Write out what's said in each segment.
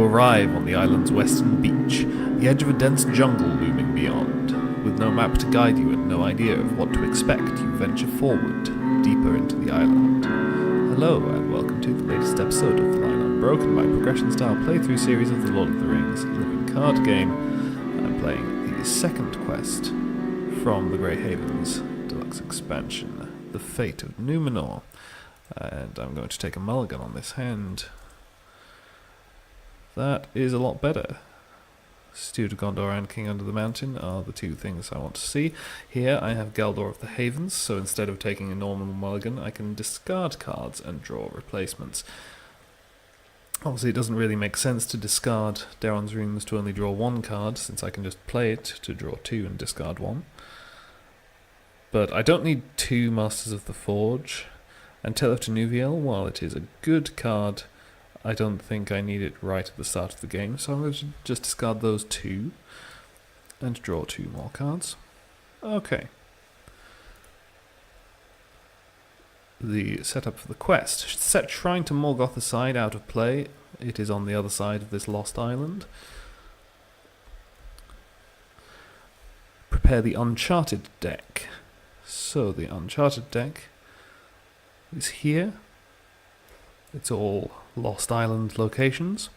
arrive on the island's western beach, the edge of a dense jungle looming beyond. With no map to guide you and no idea of what to expect, you venture forward, deeper into the island. Hello, and welcome to the latest episode of Line Unbroken, my progression-style playthrough series of the Lord of the Rings living card game. I'm playing the second quest from the Grey Havens deluxe expansion, The Fate of Numenor. And I'm going to take a mulligan on this hand. That is a lot better. Steward of Gondor and King Under the Mountain are the two things I want to see. Here I have Galdor of the Havens, so instead of taking a normal mulligan, I can discard cards and draw replacements. Obviously it doesn't really make sense to discard Daron's Runes to only draw one card, since I can just play it to draw two and discard one. But I don't need two Masters of the Forge, and Tale of Numenor, while it is a good card, I don't think I need it right at the start of the game, so I'm going to just discard those two and draw two more cards. Okay. The setup for the quest. Set Shrine to Morgoth aside out of play. It is on the other side of this lost island. Prepare the Uncharted deck. So the Uncharted deck is here. It's all Lost Island locations.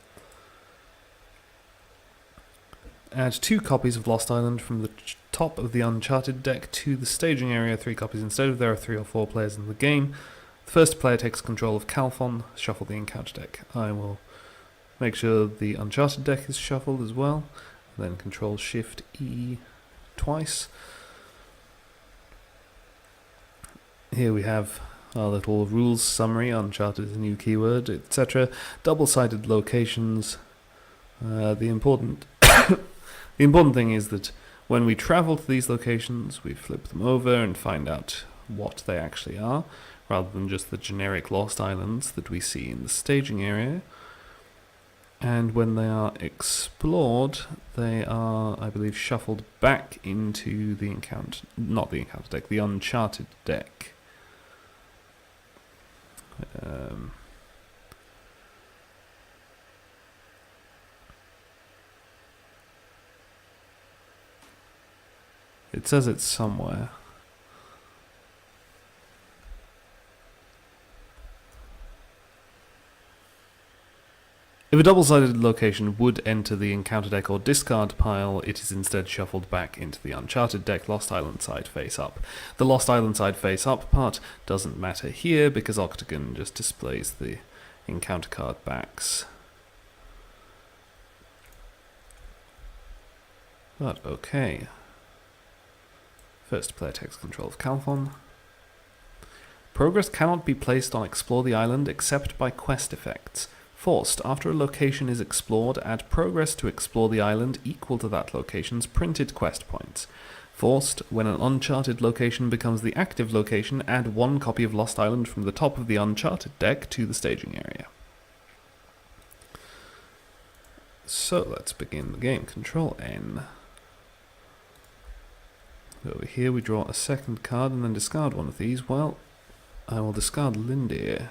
Add 2 copies of Lost Island from the top of the Uncharted deck to the staging area, 3 copies instead of there are 3 or 4 players in the game. The first player takes control of Calphon, shuffle the encounter deck. I will make sure the Uncharted deck is shuffled as well, then Control Shift E twice. Here we have our little rules summary, Uncharted is a new keyword, etc. Double-sided locations. The important thing is that when we travel to these locations, we flip them over and find out what they actually are, rather than just the generic Lost Islands that we see in the staging area. And when they are explored, they are, I believe, shuffled back into the the Uncharted deck. It says it's somewhere. If a double-sided location would enter the encounter deck or discard pile, it is instead shuffled back into the Uncharted deck, Lost Island side face up. The Lost Island side face up part doesn't matter here because Octagon just displays the encounter card backs. But okay. First player takes control of Calphon. Progress cannot be placed on Explore the Island except by quest effects. Forced, after a location is explored, add progress to explore the island equal to that location's printed quest points. Forced, when an Uncharted location becomes the active location, add 1 copy of Lost Island from the top of the Uncharted deck to the staging area. So let's begin the game. Control N. Over here we draw a second card and then discard one of these. Well, I will discard Lindir.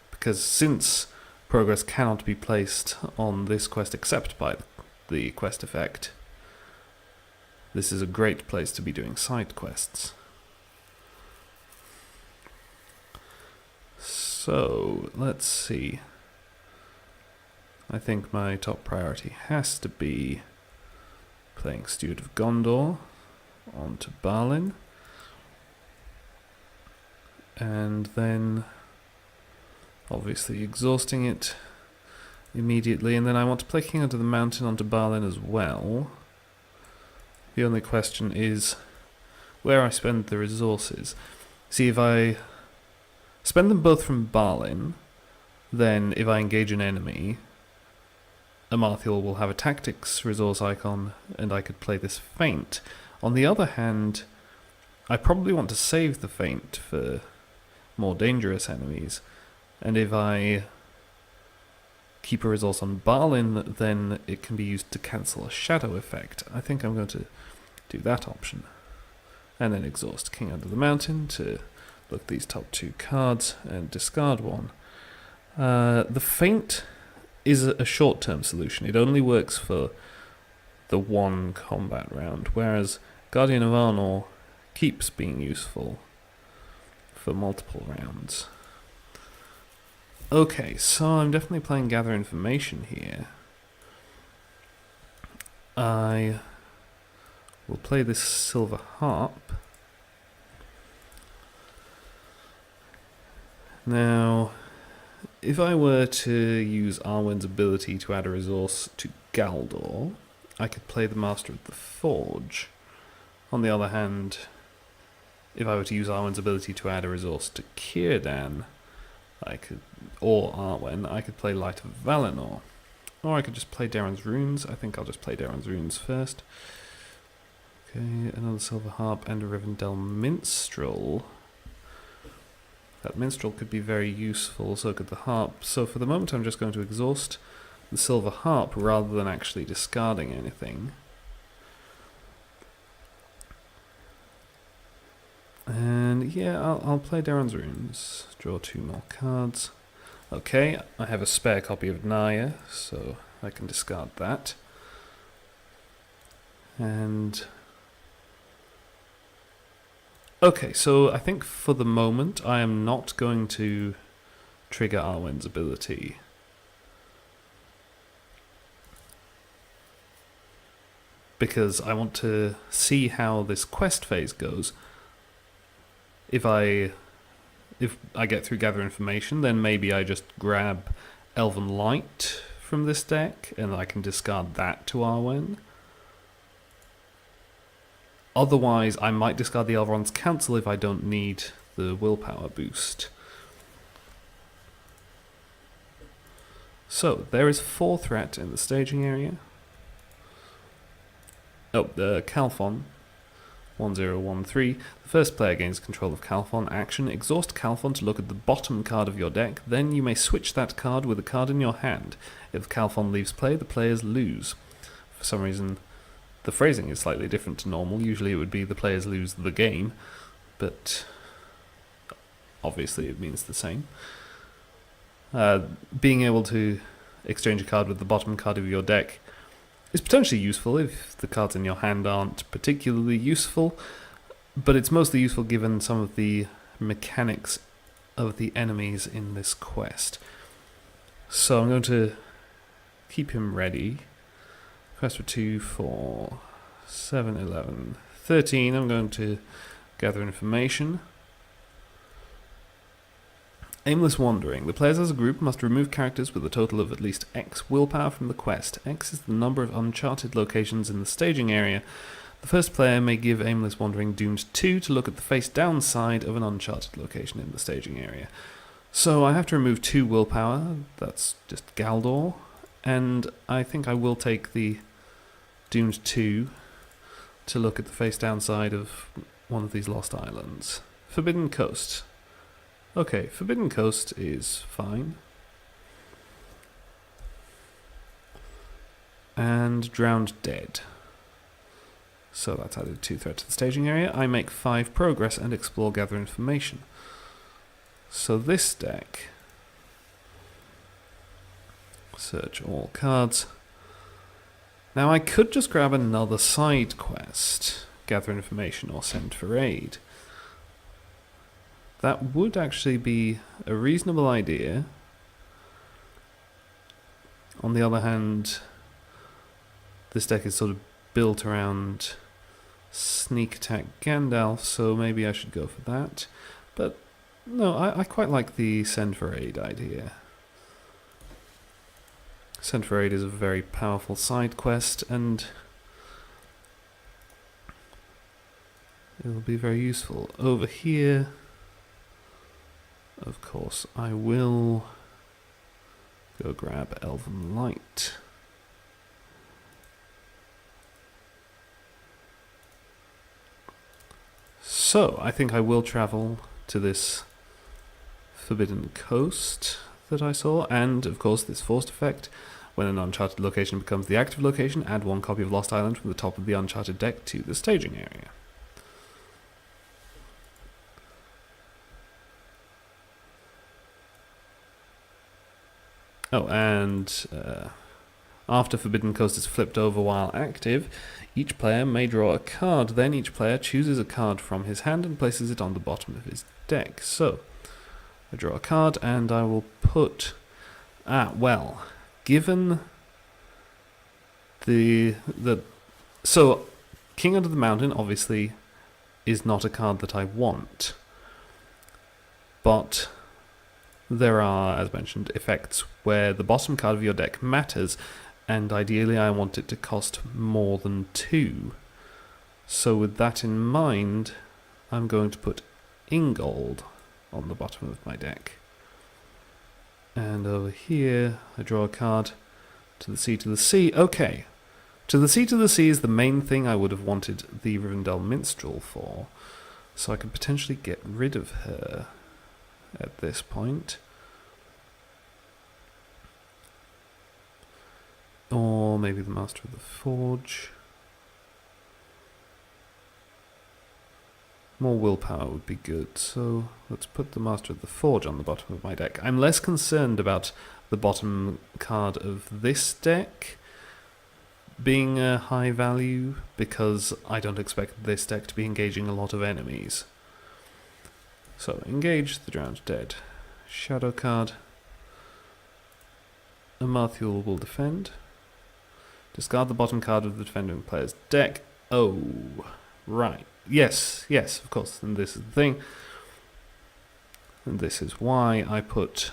Because since progress cannot be placed on this quest except by the quest effect, this is a great place to be doing side quests. So, let's see. I think my top priority has to be playing Steward of Gondor onto Balin. And then obviously exhausting it immediately, and then I want to play King Under the Mountain onto Balin as well. The only question is where I spend the resources. See, if I spend them both from Balin, then if I engage an enemy, Amarthiel will have a tactics resource icon, and I could play this feint. On the other hand, I probably want to save the feint for more dangerous enemies. And if I keep a resource on Balin, then it can be used to cancel a shadow effect. I think I'm going to do that option. And then exhaust King Under the Mountain to look at these top 2 cards and discard one. The Feint is a short-term solution. It only works for the one combat round, whereas Guardian of Arnor keeps being useful for multiple rounds. Okay, so I'm definitely playing Gather Information here. I will play this Silver Harp. Now, if I were to use Arwen's ability to add a resource to Galdor, I could play the Master of the Forge. On the other hand, if I were to use Arwen's ability to add a resource to Círdan, or Arwen, I could play Light of Valinor. Or I could just play Darren's Runes. I think I'll just play Darren's Runes first. Okay, another Silver Harp and a Rivendell Minstrel. That Minstrel could be very useful, so could the Harp. So for the moment I'm just going to exhaust the Silver Harp rather than actually discarding anything. And yeah, I'll play Darren's Runes. Draw 2 more cards. Okay, I have a spare copy of Naya, so I can discard that. And okay, so I think for the moment I am not going to trigger Arwen's ability. Because I want to see how this quest phase goes. If I get through Gather Information, then maybe I just grab Elven Light from this deck, and I can discard that to Arwen. Otherwise, I might discard the Elrond's Council if I don't need the willpower boost. So, there is 4 threat in the staging area. Oh, Calphon. 1013. The first player gains control of Calphon. Action: exhaust Calphon to look at the bottom card of your deck. Then you may switch that card with a card in your hand. If Calphon leaves play, the players lose. For some reason, the phrasing is slightly different to normal. Usually it would be the players lose the game, but obviously it means the same. Being able to exchange a card with the bottom card of your deck is potentially useful if the cards in your hand aren't particularly useful, but it's mostly useful given some of the mechanics of the enemies in this quest. So I'm going to keep him ready. Quest for 2, 4, 7, 11, 13. I'm going to gather information. Aimless Wandering. The players as a group must remove characters with a total of at least X willpower from the quest. X is the number of uncharted locations in the staging area. The first player may give Aimless Wandering Doomed 2 to look at the face-down side of an uncharted location in the staging area. So I have to remove 2 willpower. That's just Galdor. And I think I will take the Doomed 2 to look at the face-down side of one of these lost islands. Forbidden Coast. Okay, Forbidden Coast is fine. And Drowned Dead. So that's added 2 threat to the staging area. I make 5 progress and explore gather information. So this deck, search all cards. Now I could just grab another side quest, gather information or send for aid. That would actually be a reasonable idea. On the other hand, this deck is sort of built around sneak attack Gandalf, so maybe I should go for that. But no, I quite like the send for aid idea. Send for aid is a very powerful side quest, and it will be very useful. Over here, of course, I will go grab Elven Light. So, I think I will travel to this Forbidden Coast that I saw, and of course this forced effect. When an uncharted location becomes the active location, add 1 copy of Lost Island from the top of the uncharted deck to the staging area. Oh, and after Forbidden Coast is flipped over while active, each player may draw a card. Then each player chooses a card from his hand and places it on the bottom of his deck. So, I draw a card and I will put... well, given so, King Under the Mountain, obviously, is not a card that I want. But there are, as mentioned, effects where the bottom card of your deck matters, and ideally I want it to cost more than 2. So with that in mind, I'm going to put Ingold on the bottom of my deck. And over here, I draw a card to the sea to the sea. Okay, to the sea is the main thing I would have wanted the Rivendell Minstrel for, so I could potentially get rid of her at this point. Or maybe the Master of the Forge. More willpower would be good, so let's put the Master of the Forge on the bottom of my deck. I'm less concerned about the bottom card of this deck being a high value, because I don't expect this deck to be engaging a lot of enemies. So, engage the Drowned Dead. Shadow card. Amarthiel will defend. Discard the bottom card of the defending player's deck. Oh, right. Yes, of course, and this is the thing. And this is why I put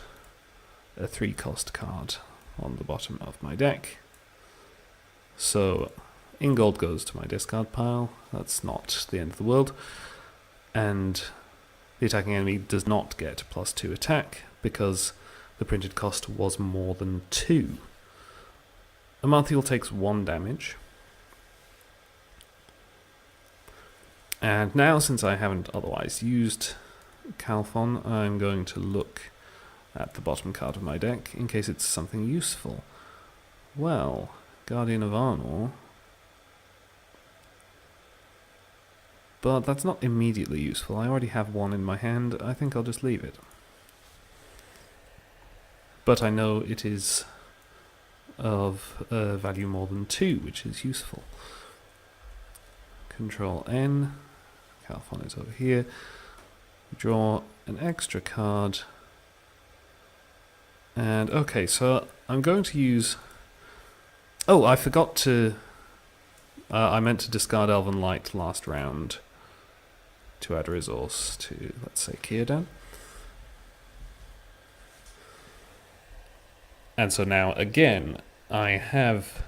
a 3-cost card on the bottom of my deck. So, Ingold goes to my discard pile. That's not the end of the world. And the attacking enemy does not get +2 attack, because the printed cost was more than 2. Amarthiel takes 1 damage. And now, since I haven't otherwise used Calphon, I'm going to look at the bottom card of my deck in case it's something useful. Well, Guardian of Arnor. But that's not immediately useful. I already have 1 in my hand. I think I'll just leave it. But I know it is of value more than 2, which is useful. Control N. Calphon is over here. Draw an extra card. And okay, so I'm going to use... Oh, I forgot to... I meant to discard Elven Light last round to add a resource to, let's say, Círdan. And so now, again, I have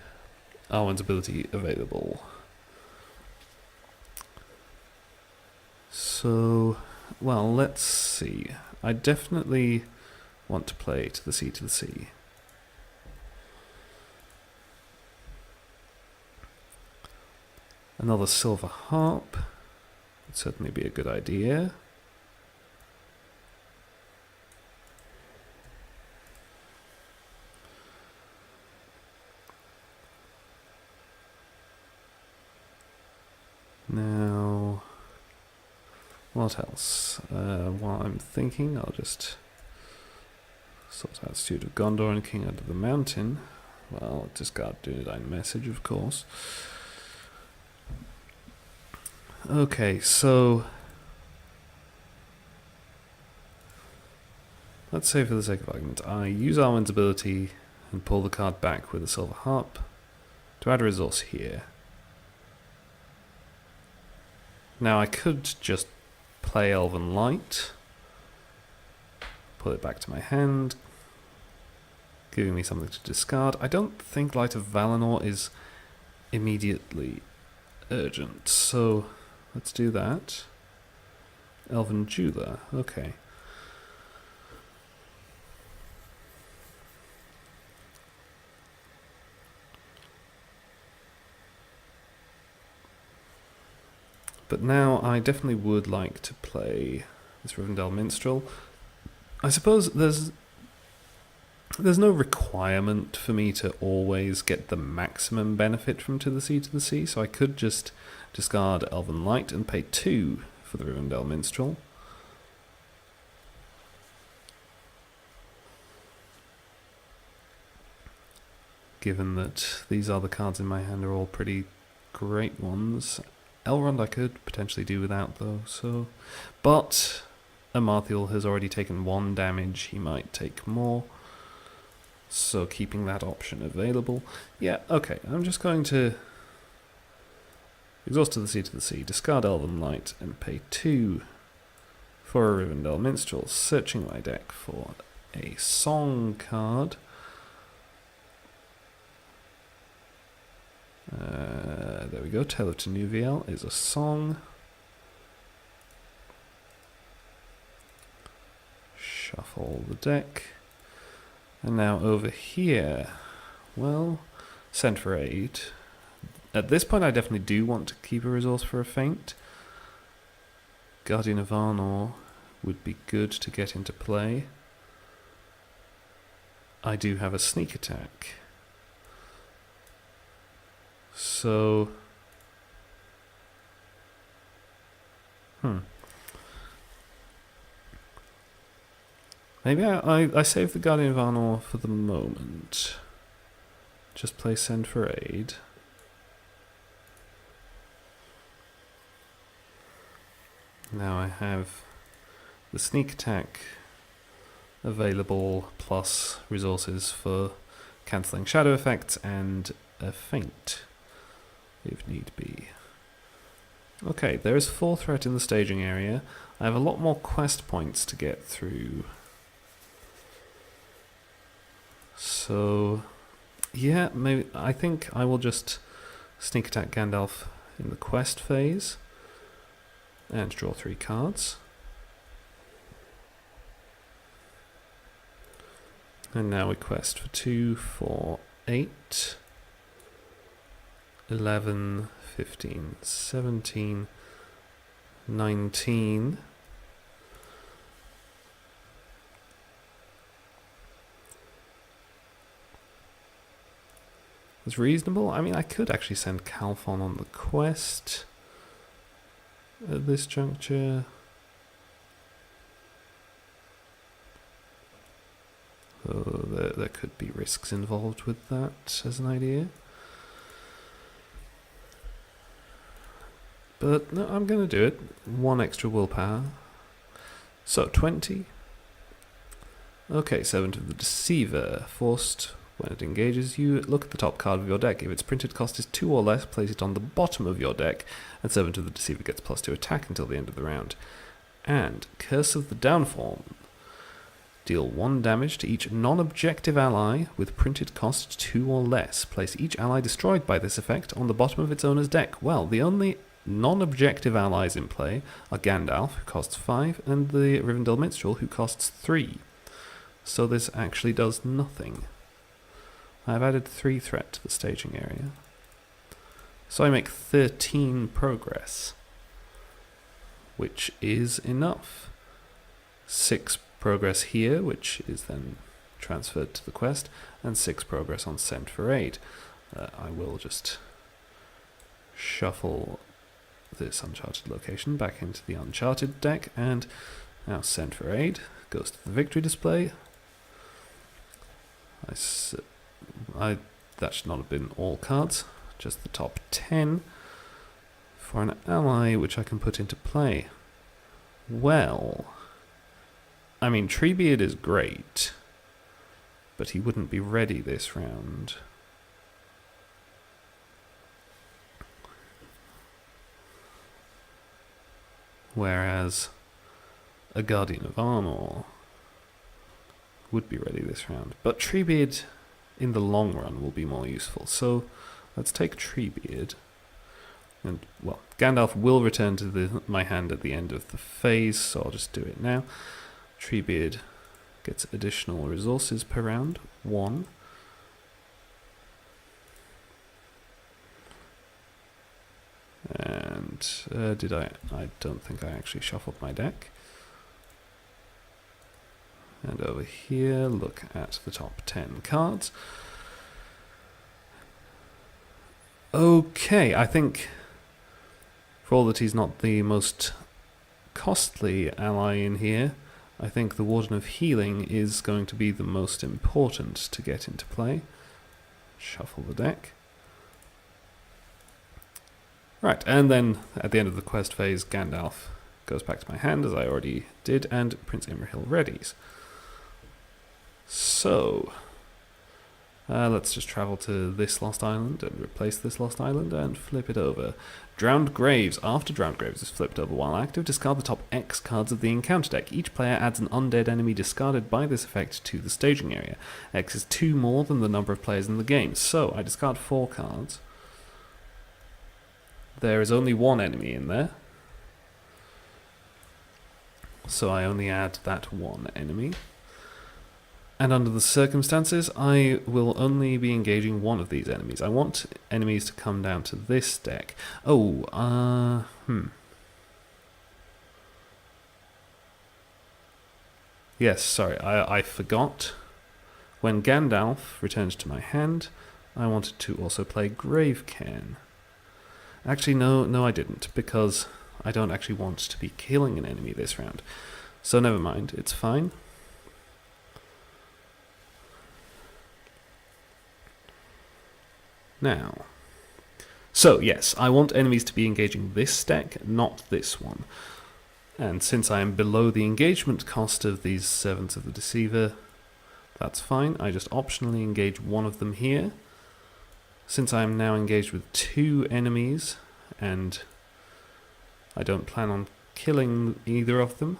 Arwen's ability available. So, well, let's see. I definitely want to play to the sea. Another Silver Harp would certainly be a good idea. Now, what else? While I'm thinking, I'll just sort out Steward of Gondor and King Under the Mountain. Well, discard Dunedain Message, of course. Okay, so let's say for the sake of argument, I use Arwen's ability and pull the card back with a Silver Harp to add a resource here. Now I could just play Elven Light, pull it back to my hand, giving me something to discard. I don't think Light of Valinor is immediately urgent, so let's do that. Elven Jeweler, okay. But now I definitely would like to play this Rivendell Minstrel. I suppose there's no requirement for me to always get the maximum benefit from To the Sea, so I could just discard Elven Light and pay 2 for the Rivendell Minstrel. given that these other cards in my hand are all pretty great ones. Elrond I could potentially do without though, so... But Amarthiel has already taken 1 damage, he might take more. So keeping that option available. Yeah, okay, I'm just going to exhaust to the sea, discard Elven Light, and pay 2 for a Rivendell Minstrel, searching my deck for a song card. There we go, Tale of Tenuviel is a song. Shuffle the deck. And now over here, well, send for aid. At this point I definitely do want to keep a resource for a feint. Guardian of Arnor would be good to get into play. I do have a sneak attack. So... Maybe I save the Guardian of Arnor for the moment. Just play Send for Aid. Now I have the sneak attack available, plus resources for cancelling shadow effects and a feint, if need be. Okay, there is 4 threat in the staging area. I have a lot more quest points to get through. So, yeah, maybe I think I will just sneak attack Gandalf in the quest phase and draw 3 cards. And now we quest for 2, 4, 8, 11, 15, 17, 19. It's reasonable. I mean, I could actually send Calphon on the quest at this juncture. Oh, there could be risks involved with that as an idea. But no, I'm going to do it. 1 extra willpower. So, 20. Okay, Servant of the Deceiver. Forced, when it engages you, look at the top card of your deck. If its printed cost is 2 or less, place it on the bottom of your deck, and Servant of the Deceiver gets +2 attack until the end of the round. And Curse of the Downfall. Deal 1 damage to each non-objective ally with printed cost 2 or less. Place each ally destroyed by this effect on the bottom of its owner's deck. Well, the only non-objective allies in play are Gandalf, who costs 5, and the Rivendell Minstrel, who costs 3. So this actually does nothing. I've added 3 threat to the staging area. So I make 13 progress, which is enough. 6 progress here, which is then transferred to the quest, and 6 progress on Send for Aid. I will just shuffle this Uncharted location back into the Uncharted deck, and now Send for Aid goes to the victory display. That should not have been all cards, just the top 10 for an ally which I can put into play. Well, I mean, Treebeard is great, but he wouldn't be ready this round. Whereas a Guardian of Arnor would be ready this round. But Treebeard, in the long run, will be more useful. So let's take Treebeard. And, well, Gandalf will return to my hand at the end of the phase, so I'll just do it now. Treebeard gets additional resources per round, 1. And I don't think I actually shuffled my deck. And over here, look at the top 10 cards. Okay, I think for all that he's not the most costly ally in here, I think the Warden of Healing is going to be the most important to get into play. Shuffle the deck. Right, and then at the end of the quest phase, Gandalf goes back to my hand, as I already did, and Prince Imrahil readies. So, let's just travel to this Lost Island and replace this Lost Island and flip it over. Drowned Graves. After Drowned Graves is flipped over while active, discard the top X cards of the encounter deck. Each player adds an undead enemy discarded by this effect to the staging area. X is 2 more than the number of players in the game, so I discard 4 cards. There is only 1 enemy in there, so I only add that 1 enemy. And under the circumstances, I will only be engaging 1 of these enemies. I want enemies to come down to this deck. Yes, sorry, I forgot. When Gandalf returns to my hand, I wanted to also play Gravecairn. Actually, no I didn't, because I don't actually want to be killing an enemy this round. So never mind, it's fine. Now, so yes, I want enemies to be engaging this deck, not this one. And since I am below the engagement cost of these Servants of the Deceiver, that's fine. I just optionally engage 1 of them here. Since I am now engaged with 2 enemies, and I don't plan on killing either of them,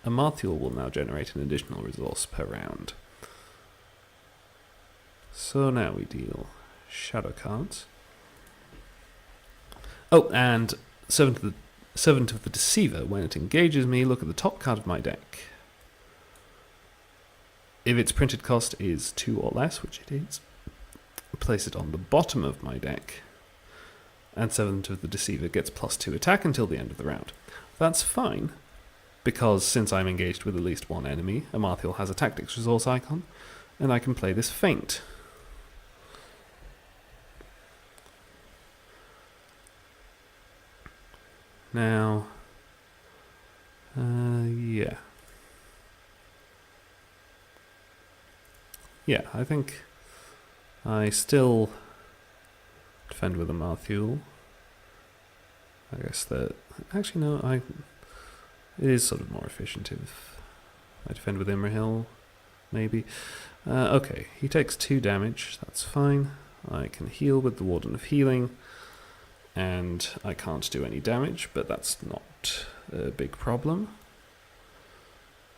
Amarthiel will now generate an additional resource per round. So now we deal shadow cards. Oh, and Servant of the Deceiver, when it engages me, look at the top card of my deck. If its printed cost is 2 or less, which it is, place it on the bottom of my deck, and Servant of the Deceiver gets +2 attack until the end of the round. That's fine, because since I'm engaged with at least 1 enemy, Amarthiel has a tactics resource icon, and I can play this feint. Now, yeah. Yeah, I think I still defend with Amarthiel. I guess that... Actually, no, it is sort of more efficient if I defend with Imrahil, maybe. Okay, he takes 2 damage, that's fine. I can heal with the Warden of Healing, and I can't do any damage, but that's not a big problem.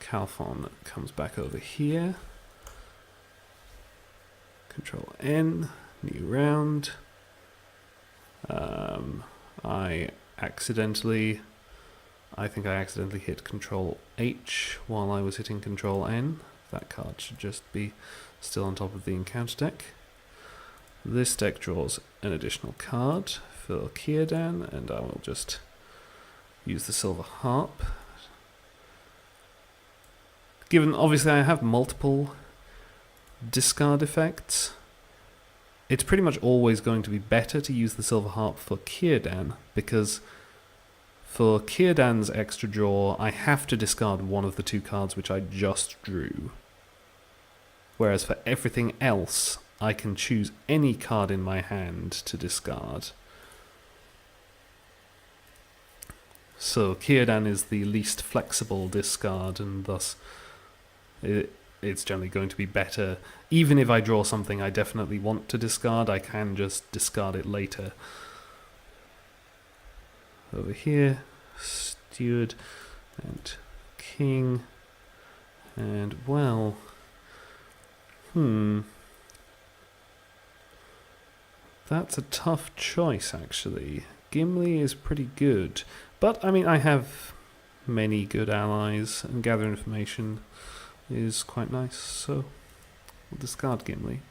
Calphon comes back over here. Control N, new round. I think I accidentally hit Control H while I was hitting Control N. That card should just be still on top of the encounter deck. This deck draws an additional card for Círdan, and I will just use the Silver Harp. Given, obviously, I have multiple discard effects, it's pretty much always going to be better to use the Silver Harp for Círdan, because for Círdan's extra draw, I have to discard 1 of the 2 cards which I just drew. Whereas for everything else, I can choose any card in my hand to discard. So Círdan is the least flexible discard, and thus it's generally going to be better. Even if I draw something I definitely want to discard, I can just discard it later. Over here, Steward and King, and well, that's a tough choice actually. Gimli is pretty good, but I mean I have many good allies, and gather information is quite nice, so we'll discard Gimli.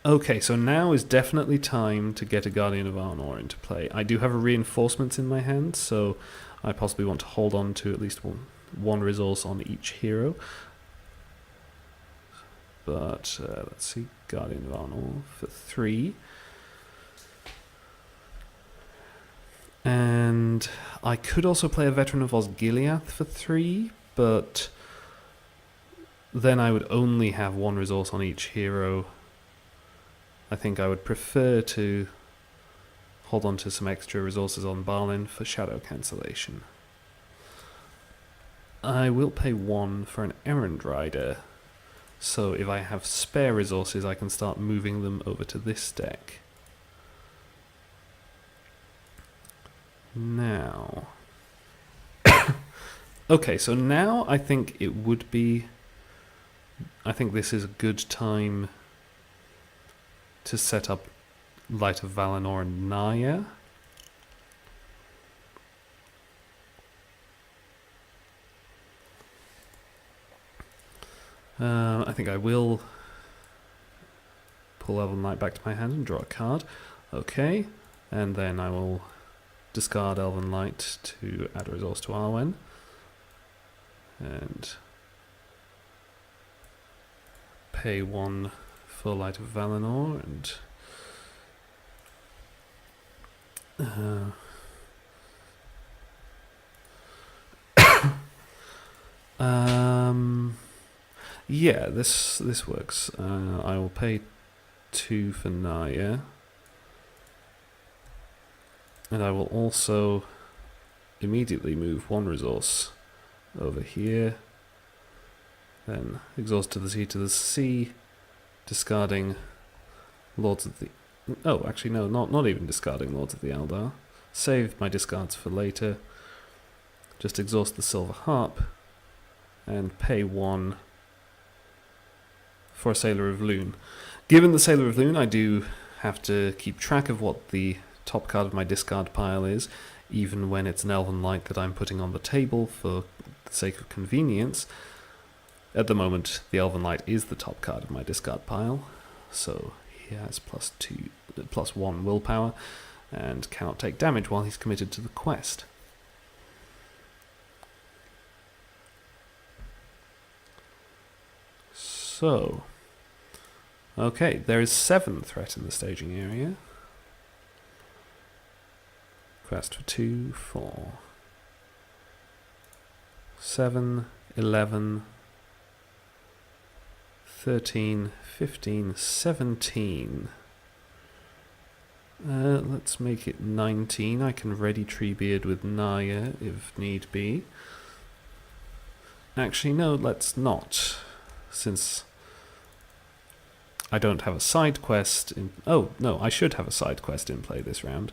Okay, so now is definitely time to get a Guardian of Arnor into play. I do have a reinforcements in my hand, so I possibly want to hold on to at least one resource on each hero. But let's see, Guardian of Arnor for 3. And I could also play a Veteran of Osgiliath for 3, but then I would only have one resource on each hero. I think I would prefer to hold on to some extra resources on Balin for shadow cancellation. I will pay 1 for an errand rider, so if I have spare resources I can start moving them over to this deck. Now... okay, so now I think it would be... I think this is a good time to set up Light of Valinor and Naya. I think I will pull Elven Light back to my hand and draw a card. Okay, and then I will discard Elven Light to add a resource to Arwen. And pay 1 for Light of Valinor and yeah, this works. I will pay 2 for Naya, and I will also immediately move 1 resource over here. Then exhaust to the sea to the sea, discarding Lords of the... oh, actually no, not even discarding Lords of the Eldar. Save my discards for later. Just exhaust the Silver Harp and pay 1 for a Sailor of Loon. Given the Sailor of Loon, I do have to keep track of what the top card of my discard pile is, even when it's an Elven Light that I'm putting on the table for the sake of convenience. At the moment, the Elven Light is the top card of my discard pile, so he has plus 1 willpower, and cannot take damage while he's committed to the quest. So, okay, there is 7 threat in the staging area. Quest for 2, 4, 7, 11, 13, 15, 17. Let's make it 19. I can ready Treebeard with Naya if need be. Actually, no, let's not, since I don't have a side quest in... oh, no, I should have a side quest in play this round.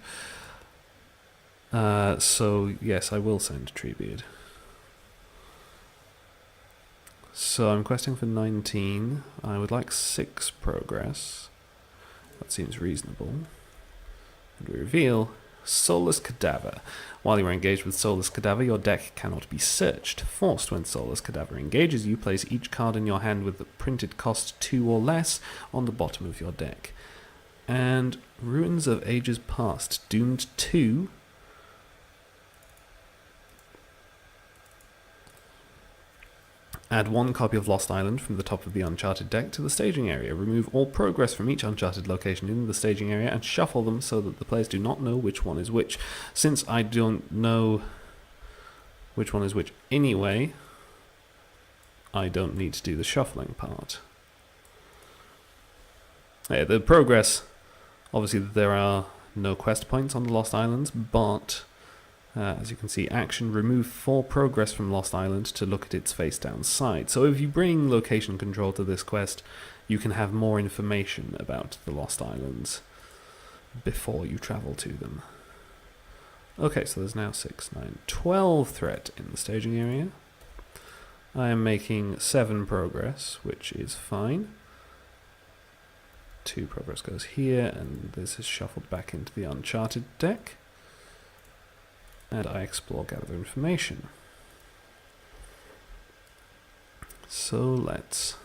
So, yes, I will send Treebeard. So I'm questing for 19. I would like 6 progress. That seems reasonable. And we reveal Soulless Cadaver. While you are engaged with Soulless Cadaver, your deck cannot be searched. Forced when Soulless Cadaver engages you, place each card in your hand with the printed cost 2 or less on the bottom of your deck. And Ruins of Ages Past, doomed 2. Add 1 copy of Lost Island from the top of the Uncharted deck to the staging area. Remove all progress from each Uncharted location in the staging area and shuffle them so that the players do not know which one is which. Since I don't know which one is which anyway, I don't need to do the shuffling part. Yeah, the progress, obviously there are no quest points on the Lost Islands, but... as you can see, action, remove 4 progress from Lost Island to look at its face-down side. So if you bring location control to this quest, you can have more information about the Lost Islands before you travel to them. Okay, so there's now 6, 9, 12 threat in the staging area. I am making 7 progress, which is fine. 2 progress goes here, and this is shuffled back into the Uncharted deck. And I explore gather information. So let's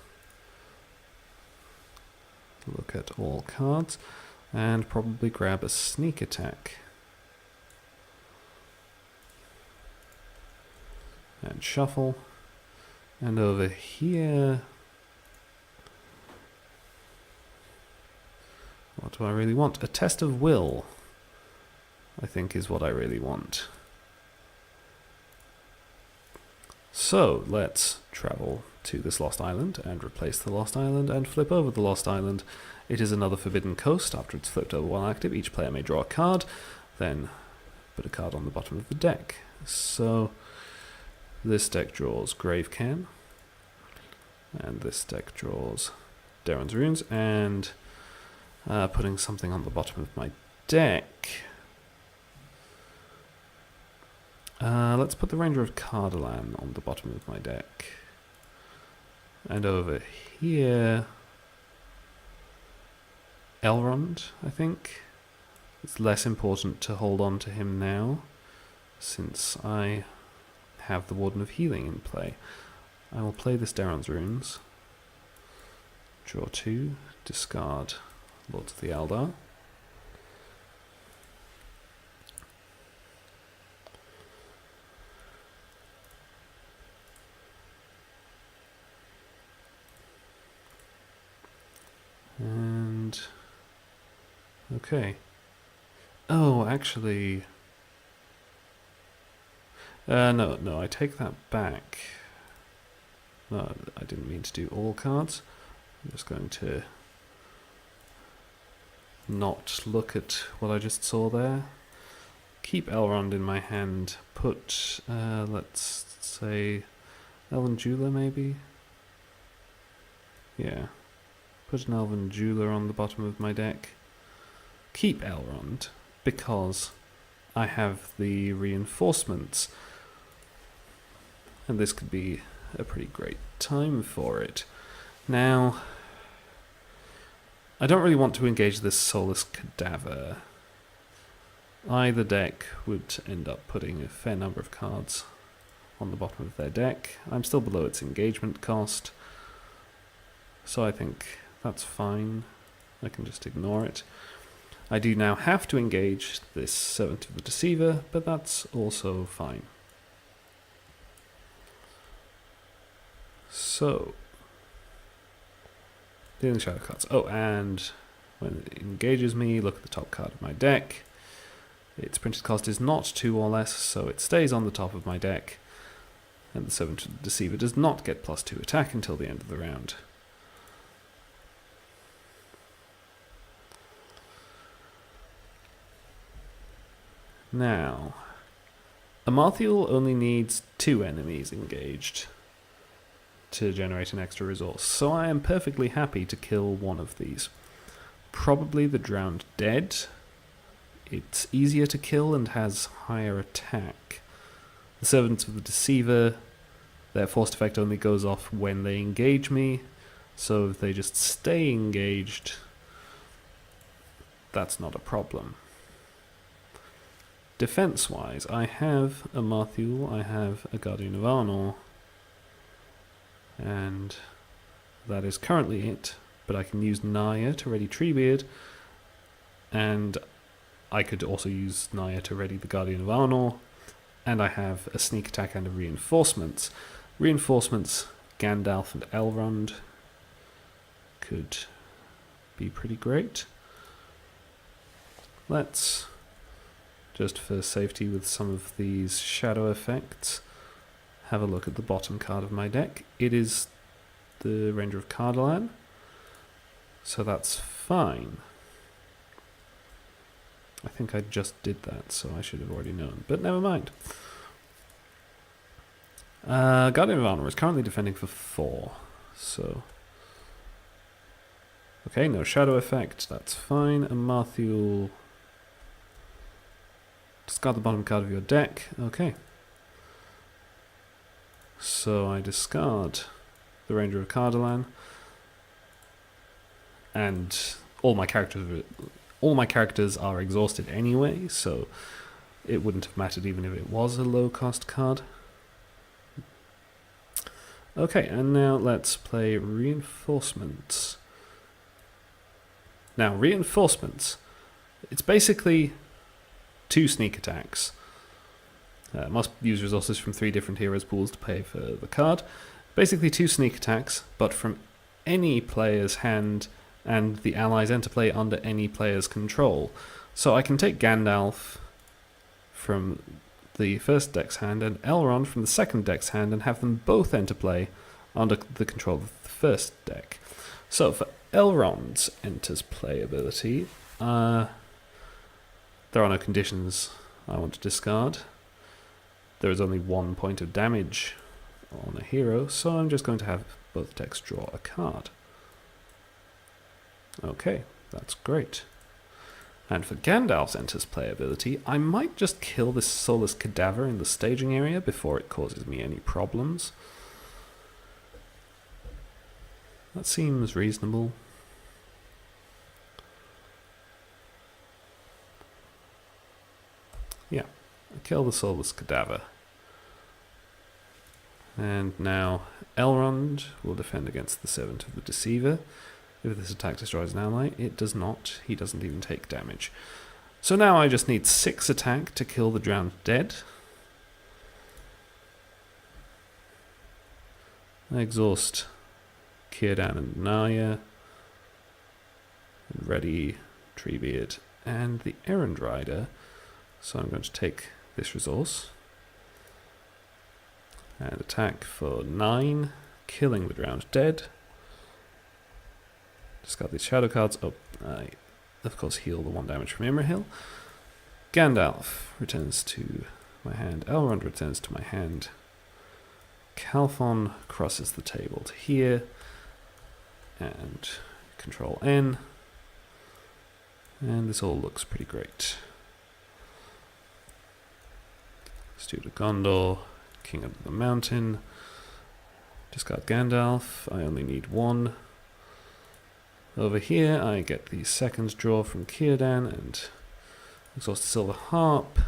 look at all cards and probably grab a sneak attack. And shuffle. And over here, what do I really want? A test of will, I think, is what I really want. So let's travel to this lost island and replace the lost island and flip over the lost island. It is another forbidden coast. After it's flipped over while active, each player may draw a card, then put a card on the bottom of the deck. So this deck draws Gravecan, and this deck draws Darren's Runes, and putting something on the bottom of my deck. Let's put the Ranger of Cardolan on the bottom of my deck. And over here, Elrond, I think. It's less important to hold on to him now, since I have the Warden of Healing in play. I will play this Darren's Runes. Draw 2, discard Lords of the Eldar. And okay. Oh, actually, no, I take that back. No, I didn't mean to do all cards. I'm just going to not look at what I just saw there. Keep Elrond in my hand. Put, let's say, Elven Jeweler maybe? Yeah. Put an Elven Jeweler on the bottom of my deck. Keep Elrond, because I have the reinforcements. And this could be a pretty great time for it. Now, I don't really want to engage this Soulless Cadaver. Either deck would end up putting a fair number of cards on the bottom of their deck. I'm still below its engagement cost, so I think that's fine. I can just ignore it. I do now have to engage this Servant of the Deceiver, but that's also fine. So, dealing shadow cards. Oh, and when it engages me, look at the top card of my deck. Its printed cost is not 2 or less, so it stays on the top of my deck. And the Servant of the Deceiver does not get +2 attack until the end of the round. Now, Amarthiel only needs 2 enemies engaged to generate an extra resource, so I am perfectly happy to kill one of these. Probably the Drowned Dead. It's easier to kill and has higher attack. The Servants of the Deceiver, their forced effect only goes off when they engage me, so if they just stay engaged, that's not a problem. Defense-wise, I have a Amarthiel, I have a Guardian of Arnor, and that is currently it, but I can use Naya to ready Treebeard, and I could also use Naya to ready the Guardian of Arnor, and I have a sneak attack and a reinforcements. Reinforcements, Gandalf and Elrond could be pretty great. Let's, just for safety with some of these shadow effects, have a look at the bottom card of my deck. It is the Ranger of Cardolan, so that's fine. I think I just did that, so I should have already known, but never mind. Guardian of Arnor is currently defending for 4, so... Okay, no shadow effect, that's fine. Amarthiel... Discard the bottom card of your deck. Okay. So I discard the Ranger of Cardolan, and all my characters are exhausted anyway, so it wouldn't have mattered even if it was a low-cost card. Okay, and now let's play Reinforcements. Now, Reinforcements, it's basically 2 sneak attacks. Must use resources from 3 different heroes' pools to pay for the card. Basically 2 sneak attacks, but from any player's hand, and the allies enter play under any player's control. So I can take Gandalf from the first deck's hand and Elrond from the second deck's hand and have them both enter play under the control of the first deck. So for Elrond's enters play ability, there are no conditions I want to discard. There is only 1 point of damage on a hero, so I'm just going to have both decks draw a card. Okay, that's great. And for Gandalf's enters play ability, I might just kill this soulless cadaver in the staging area before it causes me any problems. That seems reasonable. Yeah, I kill the soulless cadaver. And now Elrond will defend against the Servant of the Deceiver. If this attack destroys an ally, it does not. He doesn't even take damage. So now I just need 6 attack to kill the Drowned Dead. I exhaust Círdan and Narya, and ready Treebeard and the Errand Rider. So I'm going to take this resource and attack for 9, killing the Drowned Dead. Discard these shadow cards. Oh, I, of course, heal the 1 damage from Imrahil. Gandalf returns to my hand. Elrond returns to my hand. Calphon crosses the table to here. And Control N. And this all looks pretty great. Steward of Gondor. King of the Mountain. Discard Gandalf. I only need 1. Over here I get the second draw from Círdan and exhaust the Silver Harp.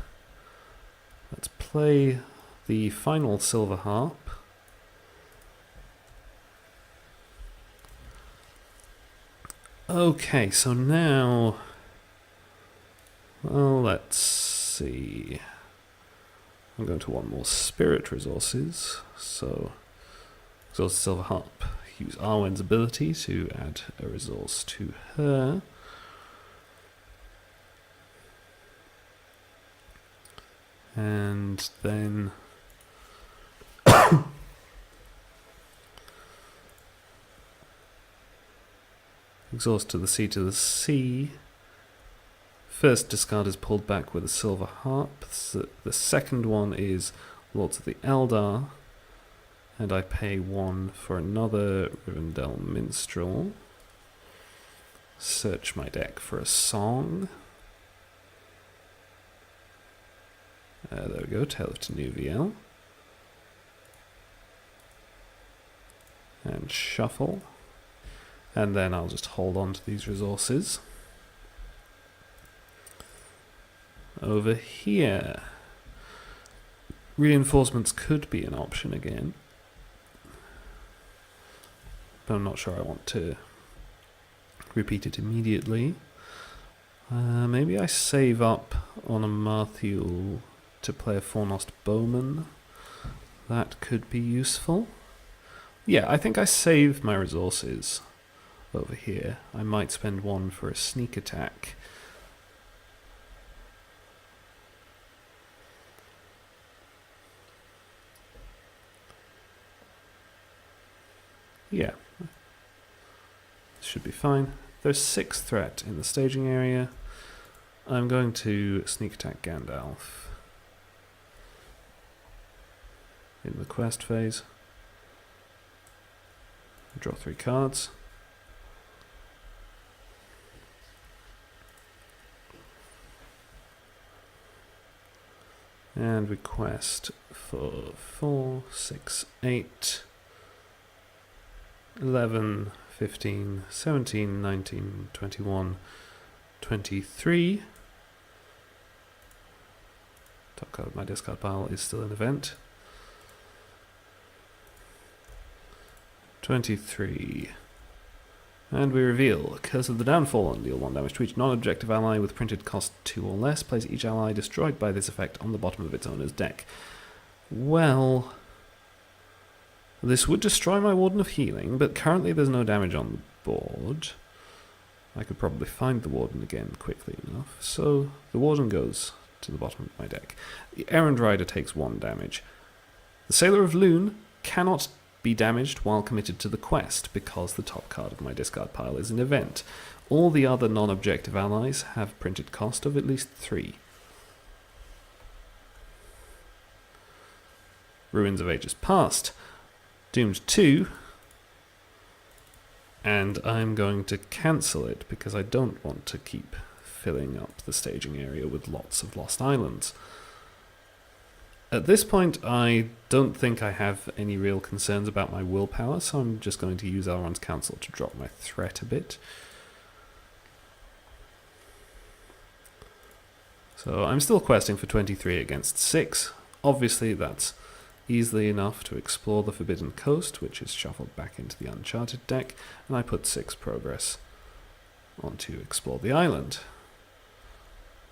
Let's play the final Silver Harp. Okay, so now, well, let's see. I'm going to want more spirit resources, so exhaust the Silver Harp. Use Arwen's ability to add a resource to her. And then exhaust to the sea to the sea. First discard is pulled back with a Silver Harp. The second one is Lords of the Eldar. And I pay 1 for another Rivendell Minstrel. Search my deck for a song. There we go, Tale of Tenuviel. And shuffle. And then I'll just hold on to these resources. Over here, reinforcements could be an option again. But I'm not sure I want to repeat it immediately. Maybe I save up on a Marthiul to play a Fornost Bowman. That could be useful. Yeah, I think I save my resources over here. I might spend 1 for a sneak attack. Yeah. Should be fine. There's 6 threat in the staging area. I'm going to sneak attack Gandalf in the quest phase. Draw 3 cards. And we quest for 4, 6, 8, 11, 15, 17, 19, 21, 23. Top card of my discard pile is still an event. 23. And we reveal Curse of the Downfall. Deal 1 damage to each non-objective ally with printed cost 2 or less. Place each ally destroyed by this effect on the bottom of its owner's deck. Well, this would destroy my Warden of Healing, but currently there's no damage on the board. I could probably find the Warden again quickly enough. So the Warden goes to the bottom of my deck. The Errand Rider takes 1 damage. The Sailor of Loon cannot be damaged while committed to the quest because the top card of my discard pile is an event. All the other non-objective allies have printed cost of at least 3. Ruins of Ages Past. Doomed 2. And I'm going to cancel it because I don't want to keep filling up the staging area with lots of Lost Islands. At this point, I don't think I have any real concerns about my willpower, so I'm just going to use Elrond's Counsel to drop my threat a bit. So I'm still questing for 23 against 6. Obviously, that's easily enough to explore the Forbidden Coast, which is shuffled back into the Uncharted deck, and I put 6 progress on to explore the island.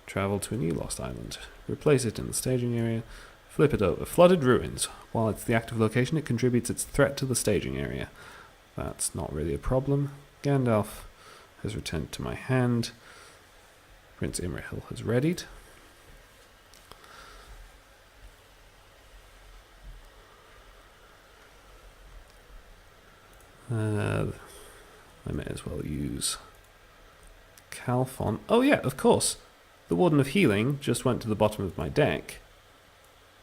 Travel to a new Lost Island. Replace it in the staging area. Flip it over. Flooded Ruins. While it's the active location, it contributes its threat to the staging area. That's not really a problem. Gandalf has returned to my hand. Prince Imrahil has readied. I may as well use Calphon. Oh yeah, of course. The Warden of Healing just went to the bottom of my deck.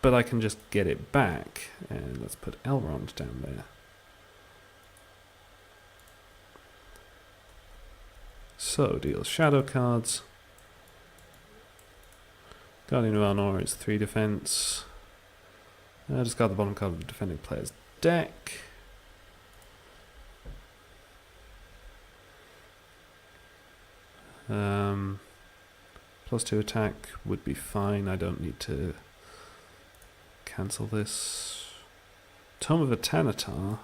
But I can just get it back. And let's put Elrond down there. So, deals shadow cards. Guardian of Arnor is 3 defense. Discard the bottom card of the defending player's deck. +2 attack would be fine. I don't need to cancel this. Tome of Etanatar.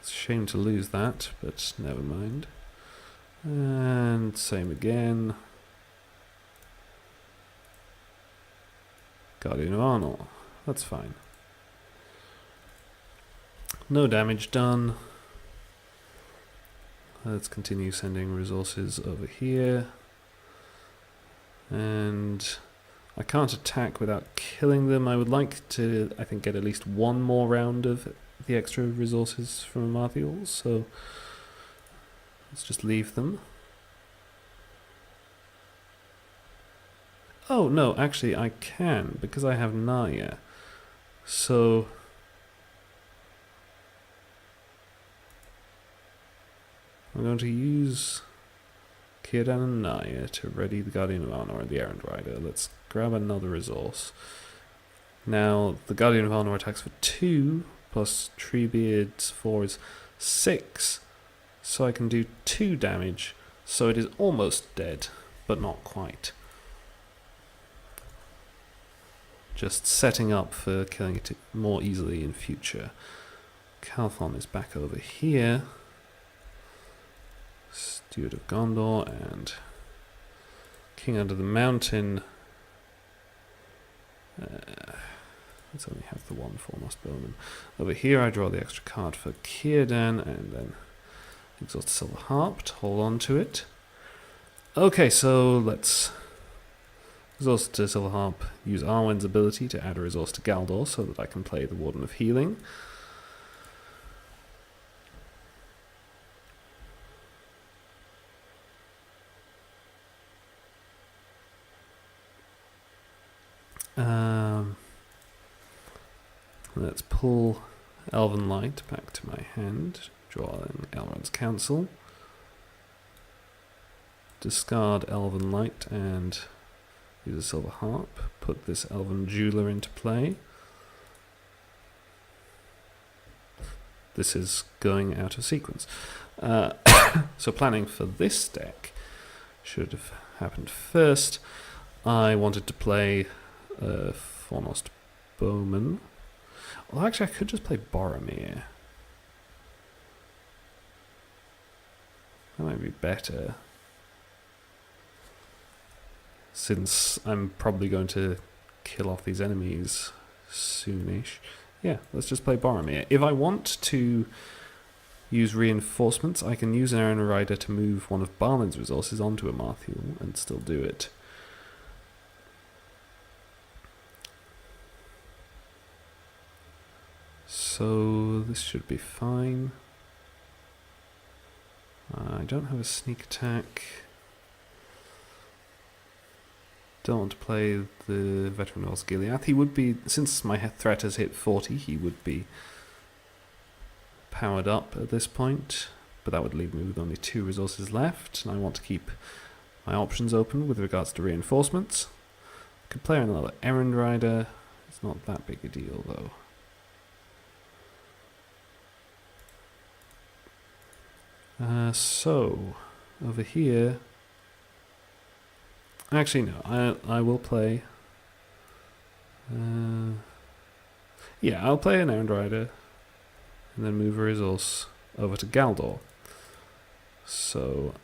It's a shame to lose that, but never mind. And same again. Guardian of Arnor. That's fine. No damage done. Let's continue sending resources over here. And I can't attack without killing them. I would like to, I think, get at least 1 more round of the extra resources from Amathiel, so let's just leave them. Oh, no, actually I can, because I have Naya. So I'm going to use Círdan and Naya to ready the Guardian of Arnor and the Errand Rider. Let's grab another resource. Now, the Guardian of Arnor attacks for 2, plus Treebeard's 4 is 6. So I can do 2 damage, so it is almost dead, but not quite. Just setting up for killing it more easily in future. Calphon is back over here. Steward of Gondor and King Under the Mountain. Let's only have the 1 Foremost Bowman. Over here I draw the extra card for Círdan and then exhaust the Silver Harp to hold on to it. Okay, so let's exhaust the Silver Harp, use Arwen's ability to add a resource to Galdor so that I can play the Warden of Healing. Let's pull Elven Light back to my hand, draw in Elrond's Counsel, discard Elven Light and use a Silver Harp, put this Elven Jeweler into play. This is going out of sequence. So planning for this deck should have happened first. I wanted to play Foremost Bowman. Well, actually, I could just play Boromir. That might be better. Since I'm probably going to kill off these enemies soonish. Yeah, let's just play Boromir. If I want to use reinforcements. I can use an Arnor Rider to move one of Barlin's resources onto a Marthiel and still do it. So this should be fine. I don't have a sneak attack. Don't want to play the Veteran Norse Gileath. He would be, since my threat has hit 40, he would be powered up at this point, but that would leave me with only 2 resources left, and I want to keep my options open with regards to reinforcements. I could play another Errand Rider. It's not that big a deal, though. So, over here... Actually, no, I will play... yeah, I'll play an Errand Rider, and then move a resource over to Galdor. So,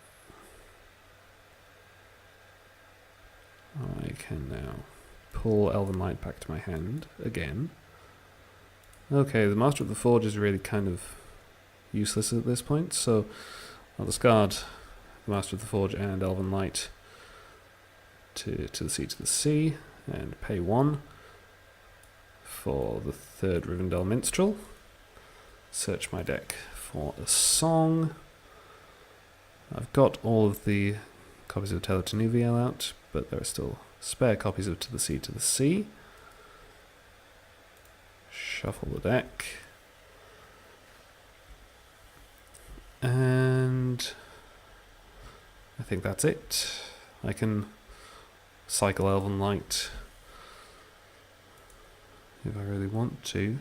I can now pull Elven Light back to my hand again. Okay, the Master of the Forge is really kind of useless at this point, so I'll discard the Master of the Forge and Elven Light to the sea to the sea, and pay 1 for the 3rd Rivendell Minstrel. Search my deck for a song. I've got all of the copies of Tale to Nuviel out, but there are still spare copies of To the Sea to the Sea. Shuffle the deck. And I think that's it. I can cycle Elven Light if I really want to.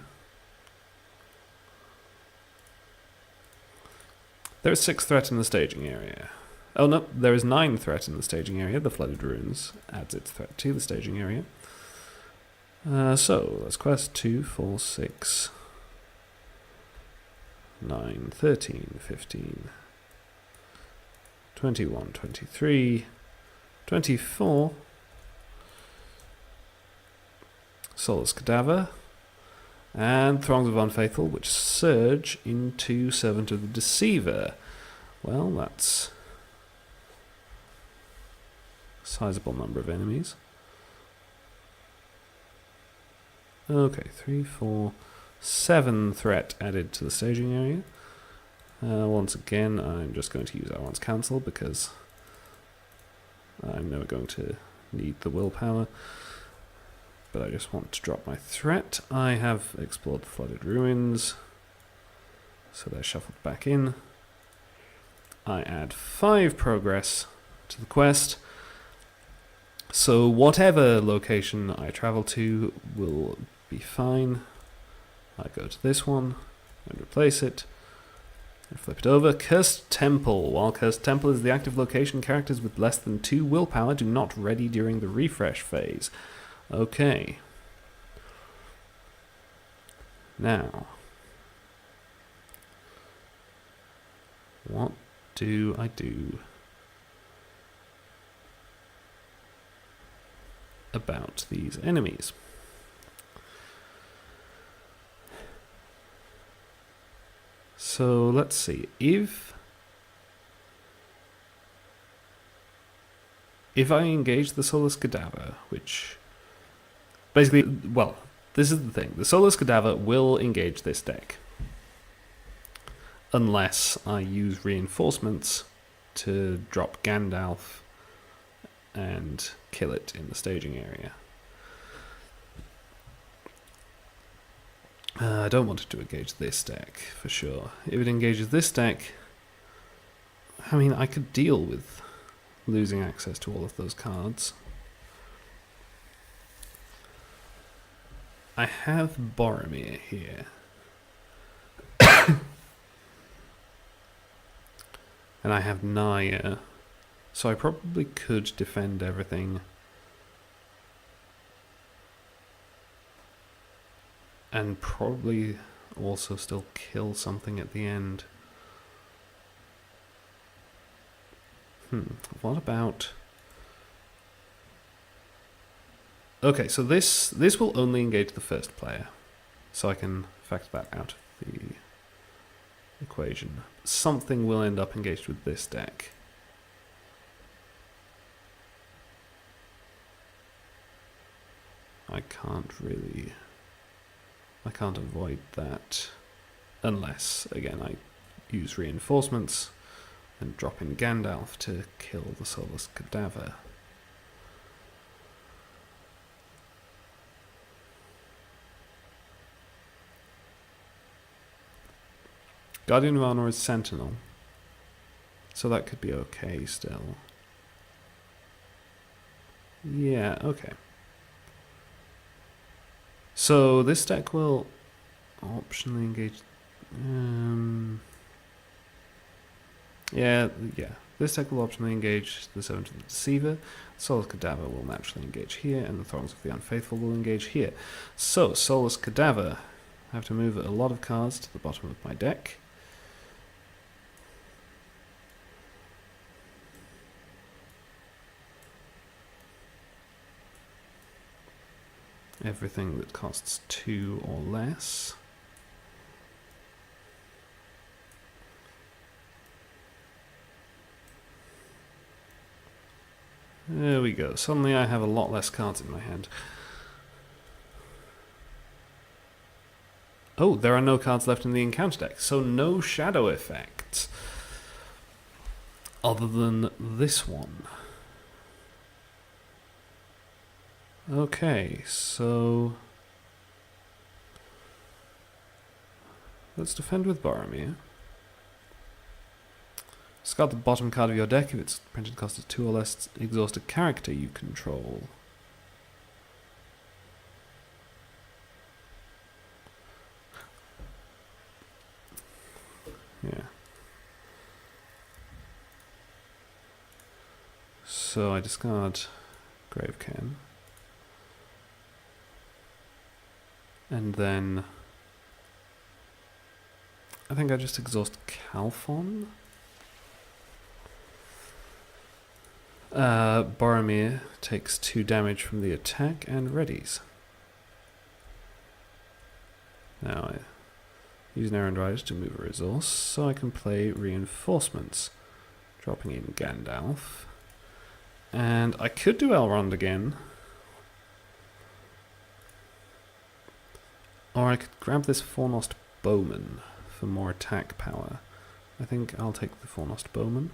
There is 6 threat in the staging area. Oh no, there is 9 threat in the staging area. The Flooded Ruins adds its threat to the staging area. So, let's quest 2, 4, 6, 9, 13, 15, 21, 23, 24, Soulless Cadaver, and Throngs of Unfaithful, which surge into Servant of the Deceiver. Well, that's a sizable number of enemies. Okay, 3, 4, 7 threat added to the staging area. Once again, I'm just going to use Elrond's Counsel because I'm never going to need the willpower. But I just want to drop my threat. I have explored the Flooded Ruins, so they're shuffled back in. I add 5 progress to the quest, so whatever location I travel to will be fine. I go to this one and replace it, and flip it over. Cursed Temple. While Cursed Temple is the active location, characters with less than 2 willpower do not ready during the refresh phase. Okay. Now, what do I do about these enemies? So let's see. If I engage the Soulless Cadaver, which basically, well, this is the thing. The Soulless Cadaver will engage this deck unless I use reinforcements to drop Gandalf and kill it in the staging area. I don't want it to engage this deck, for sure. If it engages this deck, I mean, I could deal with losing access to all of those cards. I have Boromir here. And I have Naya. So I probably could defend everything. And probably also still kill something at the end. What about... Okay, so this will only engage the first player. So I can factor that out of the equation. Something will end up engaged with this deck. I can't avoid that unless, again, I use reinforcements and drop in Gandalf to kill the Soulless Cadaver. Guardian of Arnor is Sentinel, so that could be okay still. Yeah, okay. So this deck will optionally engage... Yeah. This deck will optionally engage the Servant of the Deceiver, Soulless Cadaver will naturally engage here, and the Throngs of the Unfaithful will engage here. So, Soulless Cadaver, I have to move a lot of cards to the bottom of my deck. Everything that costs 2 or less. There we go. Suddenly I have a lot less cards in my hand. Oh, there are no cards left in the encounter deck, so no shadow effects. Other than this one. Okay, so... let's defend with Boromir. Discard the bottom card of your deck if its printed cost is 2 or less. Exhaust a character you control. Yeah. So I discard Gravecairn. And then... I think I just exhaust Calphon. Boromir takes 2 damage from the attack and readies. Now I use an Errand Rider to move a resource, so I can play reinforcements, dropping in Gandalf. And I could do Elrond again. Or I could grab this Fornost Bowman for more attack power. I think I'll take the Fornost Bowman.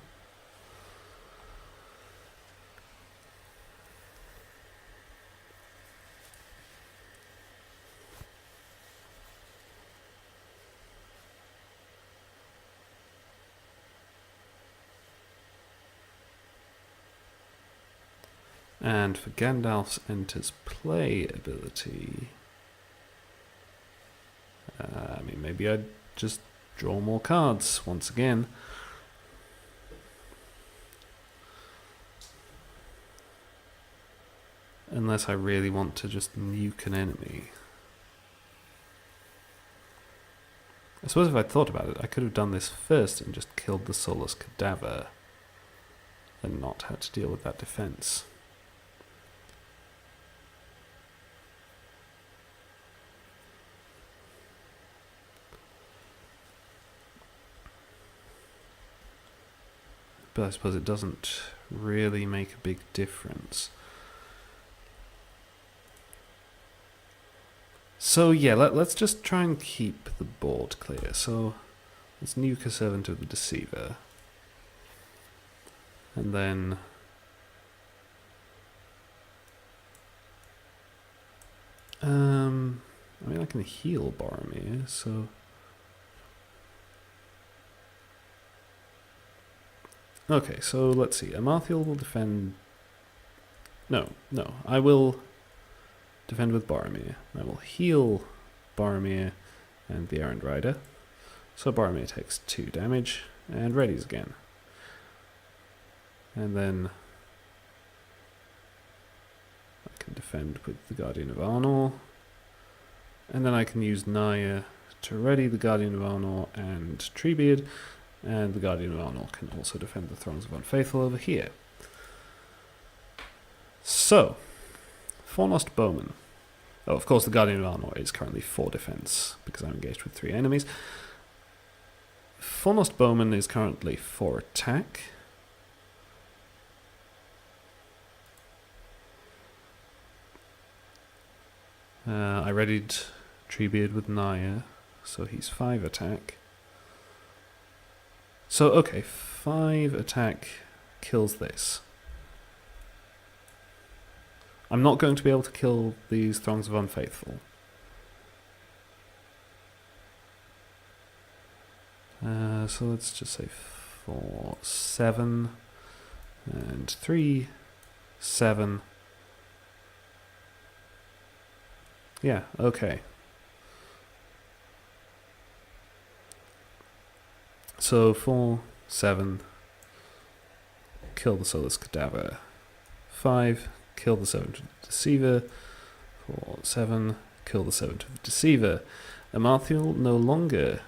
And for Gandalf's Enters Play ability, I mean, maybe I'd just draw more cards once again. Unless I really want to just nuke an enemy. I suppose if I'd thought about it, I could have done this first and just killed the Soulless Cadaver and not had to deal with that defense. But I suppose it doesn't really make a big difference. So yeah, let's just try and keep the board clear. So let's nuke a Servant of the Deceiver. And then... I mean, I can heal Boromir, so... Okay, so let's see. Amarthiel will defend... No, I will defend with Boromir. I will heal Boromir and the Errand Rider. So Boromir takes 2 damage and readies again. And then I can defend with the Guardian of Arnor. And then I can use Naya to ready the Guardian of Arnor and Treebeard. And the Guardian of Arnor can also defend the Throngs of Unfaithful over here. So, Fornost Bowman. Oh, of course, the Guardian of Arnor is currently 4 defense, because I'm engaged with 3 enemies. Foremost Bowman is currently 4 attack. I readied Treebeard with Naya, so he's 5 attack. So, okay, 5 attack kills this. I'm not going to be able to kill these Throngs of Unfaithful. So let's just say 4, 7, and 3, 7. Yeah, okay. So 4, 7, kill the Soulless Cadaver. 5, kill the Servant of the Deceiver. 4, 7, kill the Servant of the Deceiver. Amarthiel no longer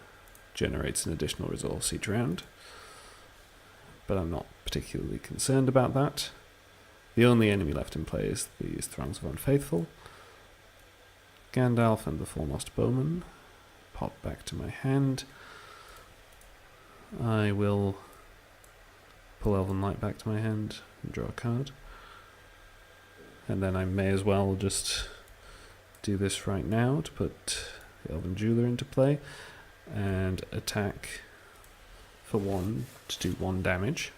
generates an additional resource each round, but I'm not particularly concerned about that. The only enemy left in play is these Throngs of Unfaithful. Gandalf and the Foremost Bowman pop back to my hand. I will pull Elven Light back to my hand and draw a card. And then I may as well just do this right now to put the Elven Jeweler into play and attack for 1 to do 1 damage.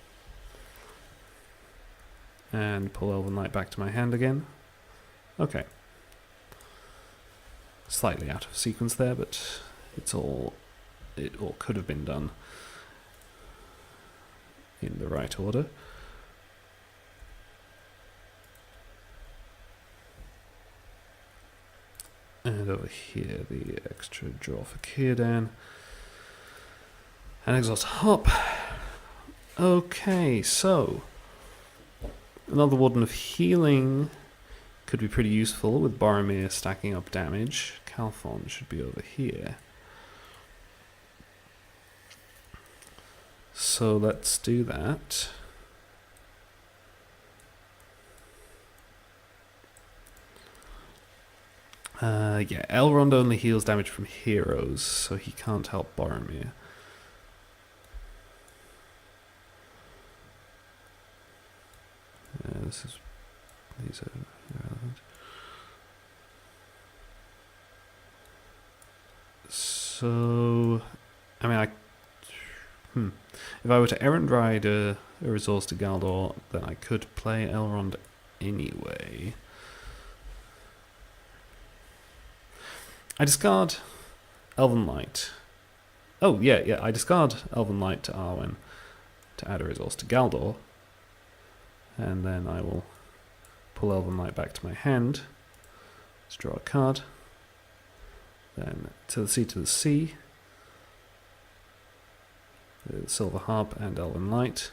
And pull Elven Light back to my hand again. Okay. Slightly out of sequence there, but it all could have been done in the right order. And over here, the extra draw for Círdan. And exhaust Hop. Okay, so another Warden of Healing could be pretty useful with Boromir stacking up damage. Calphon should be over here. So let's do that. Yeah, Elrond only heals damage from heroes, so he can't help Boromir. These are irrelevant. So, I mean, if I were to Errand Ride a resource to Galdor, then I could play Elrond anyway. I discard Elven Light. Oh, yeah, I discard Elven Light to Arwen to add a resource to Galdor. And then I will pull Elven Light back to my hand. Let's draw a card. Then to the sea to the sea. With Silver Harp and Elven Light.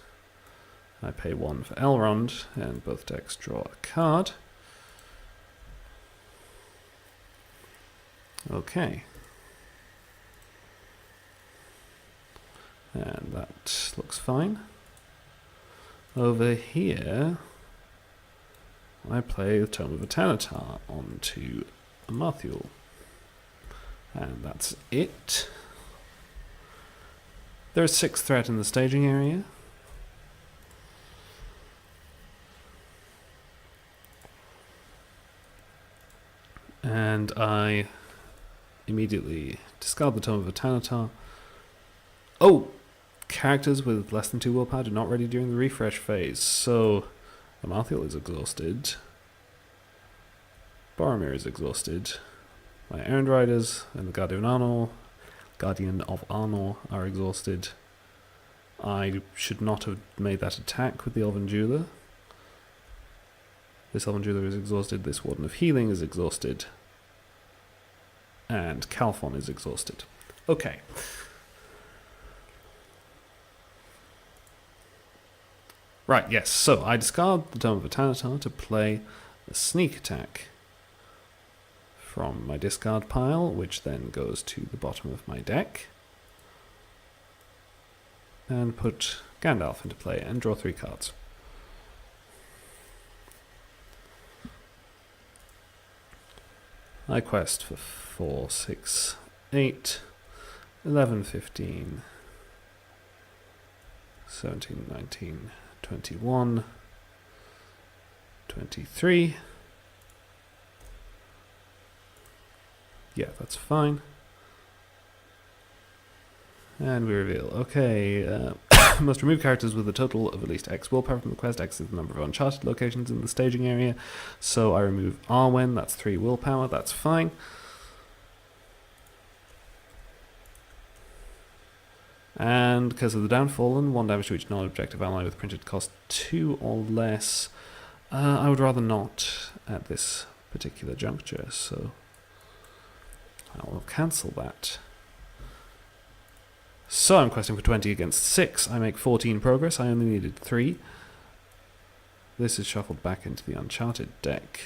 I pay 1 for Elrond, and both decks draw a card. Okay. And that looks fine. Over here, I play the Tome of Etanatar onto Amarthiel. And that's it. There's 6 threat in the staging area. And I immediately discard the Tome of Etanatar. Oh! Characters with less than 2 willpower are not ready during the refresh phase, so Amarthiel is exhausted. Boromir is exhausted. My Errand Riders and the Guardian of Arnor are exhausted. I should not have made that attack with the Elven Jeweler. This Elven Jeweler is exhausted, this Warden of Healing is exhausted. And Calphon is exhausted. Okay. Right, yes, so I discard the Tome of Etanatar to play a sneak attack from my discard pile, which then goes to the bottom of my deck. And put Gandalf into play and draw 3 cards. I quest for 4, 6, 8, 11, 15, 17, 19, 21, 23. Yeah, that's fine. And we reveal. Okay, must remove characters with a total of at least X willpower from the quest. X is the number of uncharted locations in the staging area. So I remove Arwen, that's 3 willpower, that's fine. And because of the Downfallen, 1 damage to each non-objective ally with printed cost 2 or less. I would rather not at this particular juncture, so I will cancel that. So I'm questing for 20 against 6. I make 14 progress. I only needed 3. This is shuffled back into the Uncharted deck.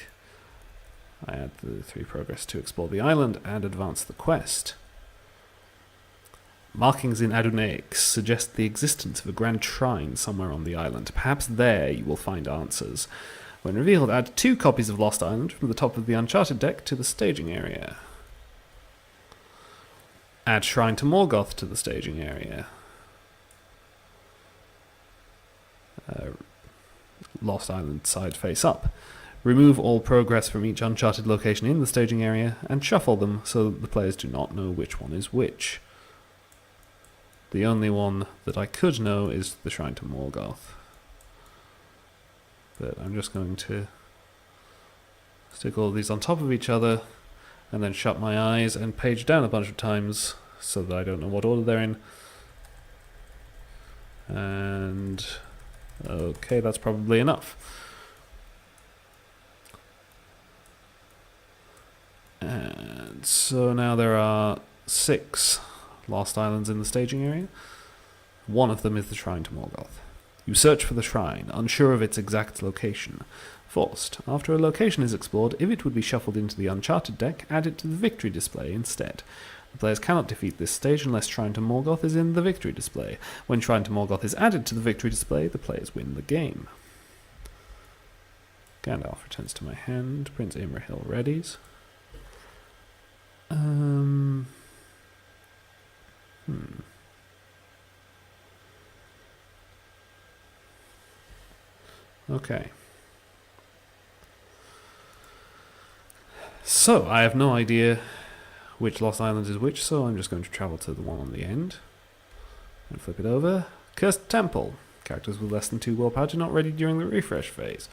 I add the 3 progress to explore the island and advance the quest. Markings in Adunaic suggest the existence of a grand shrine somewhere on the island. Perhaps there you will find answers. When revealed, add 2 copies of Lost Island from the top of the Uncharted deck to the staging area. Add Shrine to Morgoth to the staging area. Lost Island side face up. Remove all progress from each Uncharted location in the staging area and shuffle them so that the players do not know which one is which. The only one that I could know is the Shrine to Morgoth. But I'm just going to stick all of these on top of each other and then shut my eyes and page down a bunch of times so that I don't know what order they're in. And okay, that's probably enough. And so now there are 6 Lost Islands in the staging area. One of them is the Shrine to Morgoth. You search for the shrine, unsure of its exact location. Forced. After a location is explored, if it would be shuffled into the Uncharted deck, add it to the victory display instead. The players cannot defeat this stage unless Shrine to Morgoth is in the victory display. When Shrine to Morgoth is added to the victory display, the players win the game. Gandalf returns to my hand. Prince Imrahil readies. Okay. So, I have no idea which Lost Island is which, so I'm just going to travel to the one on the end and flip it over. Cursed Temple. Characters with less than 2 willpower are not ready during the refresh phase.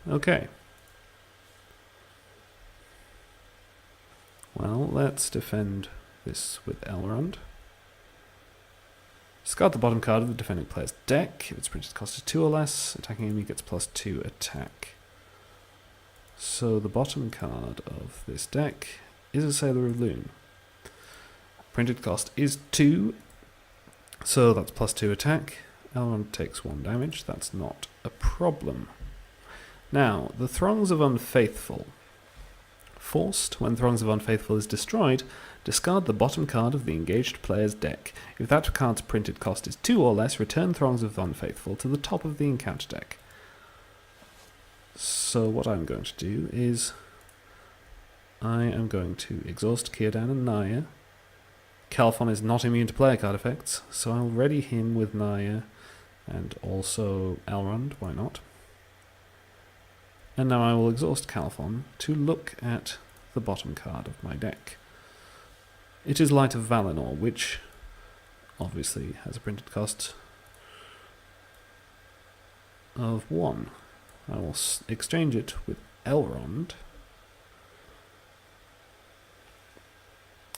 Okay. Well, let's defend this with Elrond. Discard the bottom card of the defending player's deck. If its printed cost is 2 or less, attacking enemy gets +2 attack. So the bottom card of this deck is a Sailor of Loon. Printed cost is 2, so that's +2 attack. Elrond takes 1 damage, that's not a problem. Now, the Throngs of Unfaithful. Forced, when Throngs of Unfaithful is destroyed, discard the bottom card of the engaged player's deck. If that card's printed cost is 2 or less, return Throngs of Unfaithful to the top of the encounter deck. So what I'm going to do is I am going to exhaust Círdan and Naya. Calphon is not immune to player card effects, so I'll ready him with Naya and also Elrond, why not? And now I will exhaust Calphon to look at the bottom card of my deck. It is Light of Valinor, which obviously has a printed cost of 1. I will exchange it with Elrond.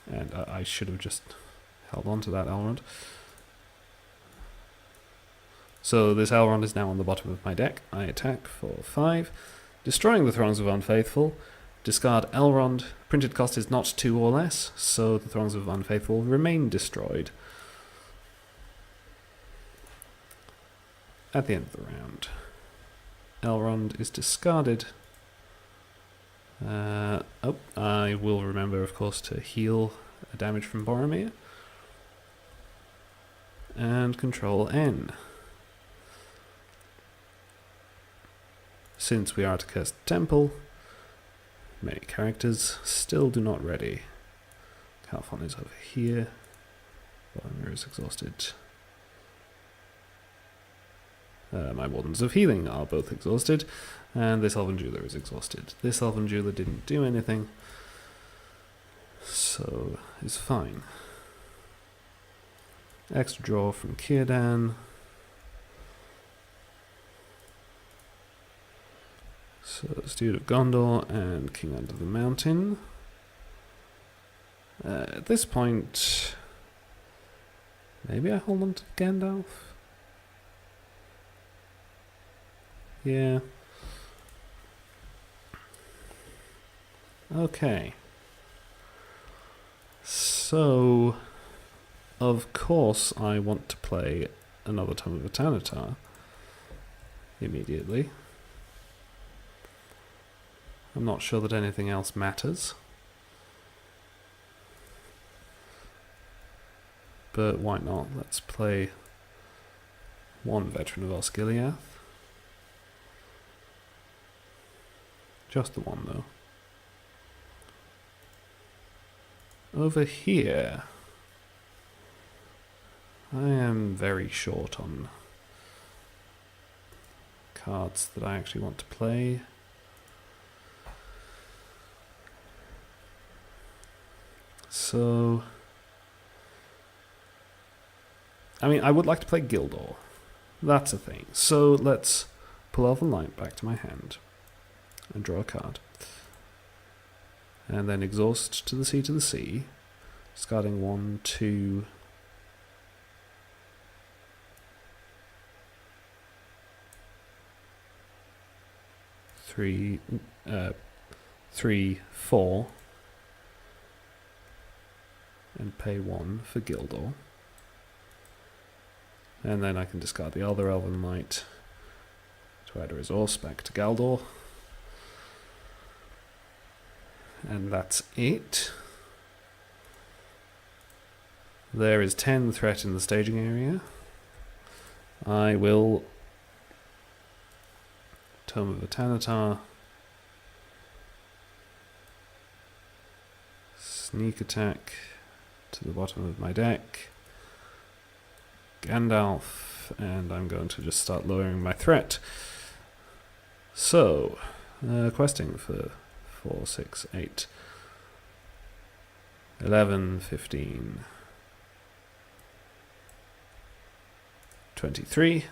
And I should have just held on to that Elrond. So this Elrond is now on the bottom of my deck. I attack for 5. Destroying the Throngs of Unfaithful. Discard Elrond. Printed cost is not 2 or less, so the Throngs of Unfaithful remain destroyed. At the end of the round, Elrond is discarded. I will remember, of course, to heal a damage from Boromir. And Control N. Since we are at a Cursed Temple, many characters still do not ready. Calphon is over here. Boromir is exhausted. My Wardens of Healing are both exhausted, and this Elven Jeweler is exhausted. This Elven Jeweler didn't do anything, so it's fine. Extra draw from Círdan. So, Steward of Gondor and King Under the Mountain. At this point, maybe I hold on to Gandalf? Yeah. Okay. So, of course I want to play another Tome of Etanitar immediately. I'm not sure that anything else matters. But why not? Let's play one Veteran of Osgiliath. Just the one, though. Over here, I am very short on cards that I actually want to play. So, I mean, I would like to play Gildor. That's a thing. So let's pull Elven Light back to my hand and draw a card. And then exhaust to the sea, discarding 1, 2, 3, 4, and pay 1 for Gildor. And then I can discard the other Elven Light to add a resource back to Galdor. And that's it. There is 10 threat in the staging area. I will Tome of Etanitar, sneak attack to the bottom of my deck, Gandalf, and I'm going to just start lowering my threat. So, questing for 4, 6, 8, 11, 15, 23.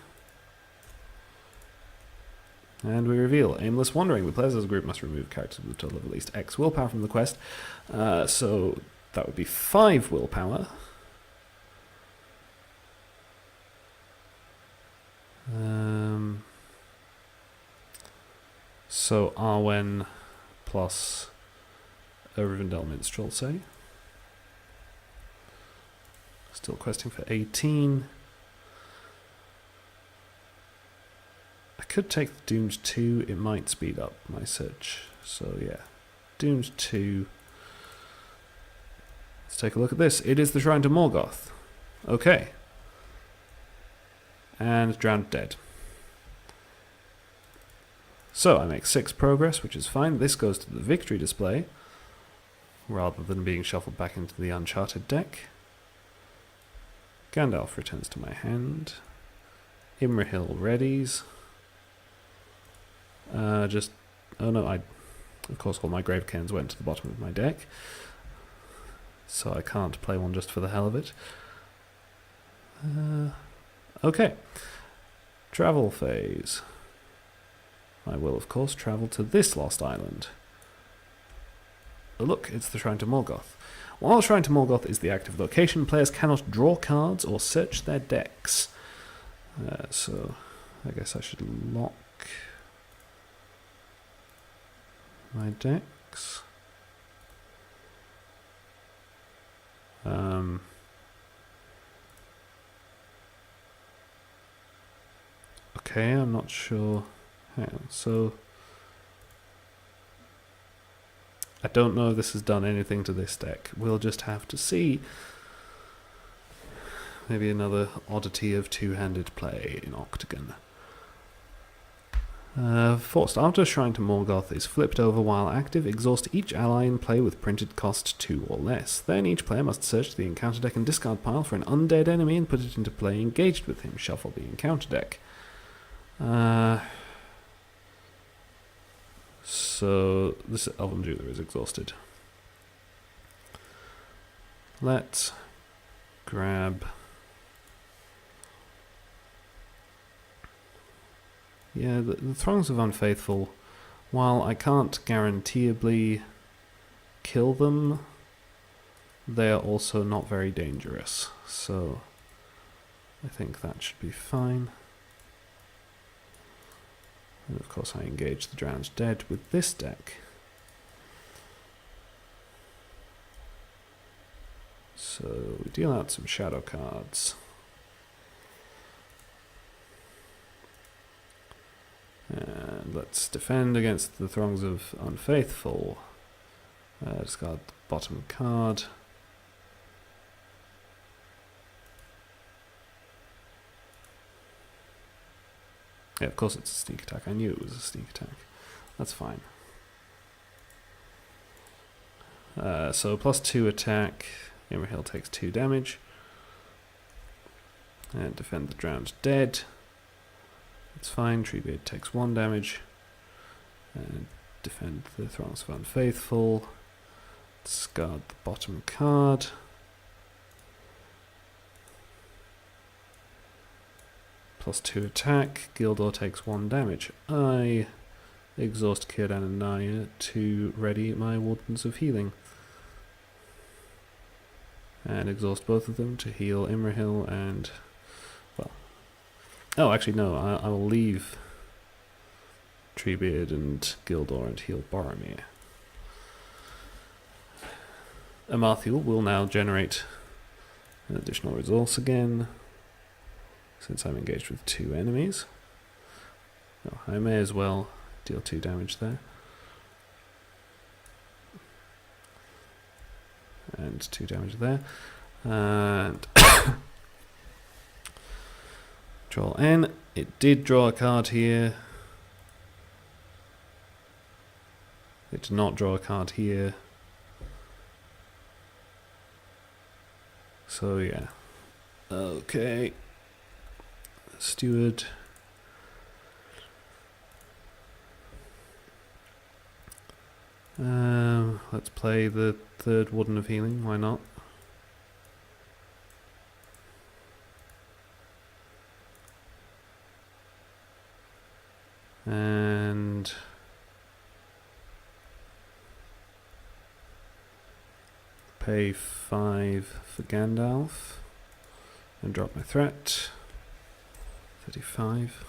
And we reveal Aimless Wandering. The players as a group must remove characters with a total of at least X willpower from the quest. So that would be 5 willpower. So Arwen plus a Rivendell Minstrel, say. Still questing for 18. I could take the Doomed 2, it might speed up my search. So yeah, Doomed 2. Let's take a look at this. It is the Shrine to Morgoth. Okay. And Drowned Dead. So I make 6 progress, which is fine. This goes to the victory display, rather than being shuffled back into the Uncharted deck. Gandalf returns to my hand. Imrahil readies. Oh no, of course all my Gravecairns went to the bottom of my deck, so I can't play one just for the hell of it. Okay. Travel phase. I will, of course, travel to this lost island. Oh, look, it's the Shrine to Morgoth. While Shrine to Morgoth is the active location, players cannot draw cards or search their decks. So, I guess I should lock my decks. Okay, I'm not sure. Hang on, so I don't know if this has done anything to this deck. We'll just have to see. Maybe another oddity of two-handed play in Octagon. Forced. After Shrine to Morgoth is flipped over while active, exhaust each ally in play with printed cost 2 or less. Then each player must search the encounter deck and discard pile for an undead enemy and put it into play engaged with him. Shuffle the encounter deck. So this Elven Jeweler is exhausted. Let's grab... Yeah, the Throngs of Unfaithful, while I can't guaranteeably kill them, they are also not very dangerous, so I think that should be fine. And of course I engage the Drowned Dead with this deck. So we deal out some shadow cards. And let's defend against the Throngs of Unfaithful. Discard the bottom card. Yeah, of course it's a sneak attack. I knew it was a sneak attack. That's fine. So +2 attack. Imrahil takes 2 damage. And defend the Drowned Dead. It's fine. Treebeard takes 1 damage. And defend the Throngs of Unfaithful. Discard the bottom card. +2 attack. Gildor takes 1 damage. I exhaust Círdan and Naya to ready my Wardens of Healing. And exhaust both of them to heal Imrahil and... well... oh, actually no, I will leave Treebeard and Gildor and heal Boromir. Amarthiel will now generate an additional resource again, since I'm engaged with 2 enemies. Oh, I may as well deal 2 damage there. And 2 damage there. And draw N. It did draw a card here. It did not draw a card here. So yeah. Okay. Steward. Let's play the 3rd Warden of Healing, why not? And pay 5 for Gandalf and drop my threat. 35.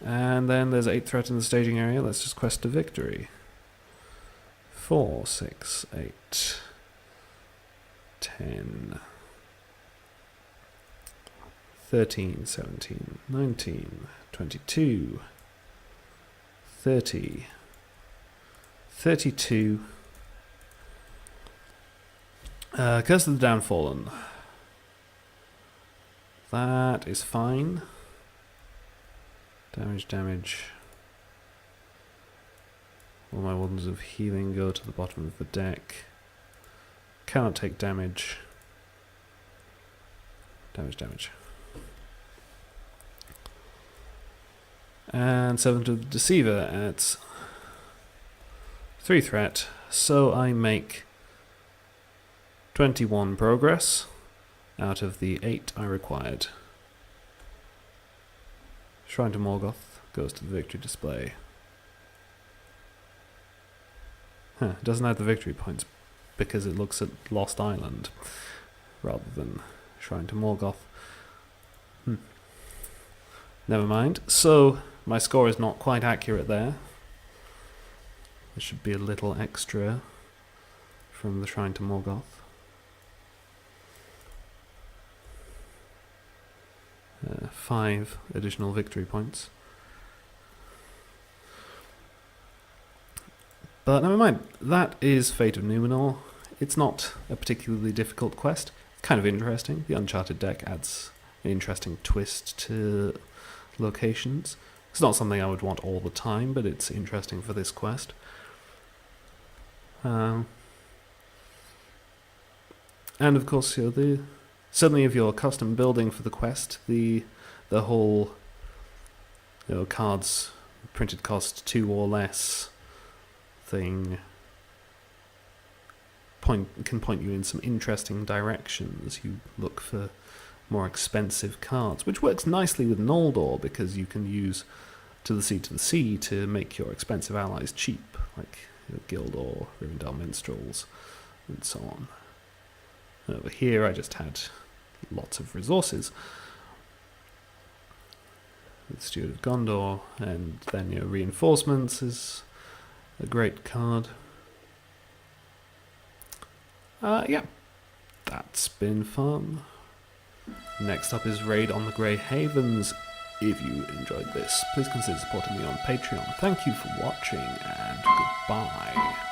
And then there's 8 threat in the staging area. Let's just quest a victory. 4, 6, 8, 10, 13, 17, 19, 22, 30, 32. Curse of the Downfallen. That is fine. Damage. All my Wardens of Healing go to the bottom of the deck. Cannot take damage. Damage. And Servant of the Deceiver adds 3 threat, so I make 21 progress out of the 8 I required. Shrine to Morgoth goes to the victory display. It doesn't have the victory points because it looks at Lost Island rather than Shrine to Morgoth. Never mind. So my score is not quite accurate there. There should be a little extra from the Shrine to Morgoth. 5 additional victory points. But never mind, that is Fate of Numenor. It's not a particularly difficult quest. It's kind of interesting. The Uncharted deck adds an interesting twist to locations. It's not something I would want all the time, but it's interesting for this quest. And of course, certainly if you're custom building for the quest, the the whole, cards printed cost 2 or less thing can point you in some interesting directions. You look for more expensive cards, which works nicely with Noldor because you can use to the sea to make your expensive allies cheap, like Gildor, Rivendell Minstrels, and so on. Over here I just had lots of resources with Steward of Gondor, and then Reinforcements is a great card. Yeah, that's been fun. Next up is Raid on the Grey Havens. If you enjoyed this, please consider supporting me on Patreon. Thank you for watching, and goodbye.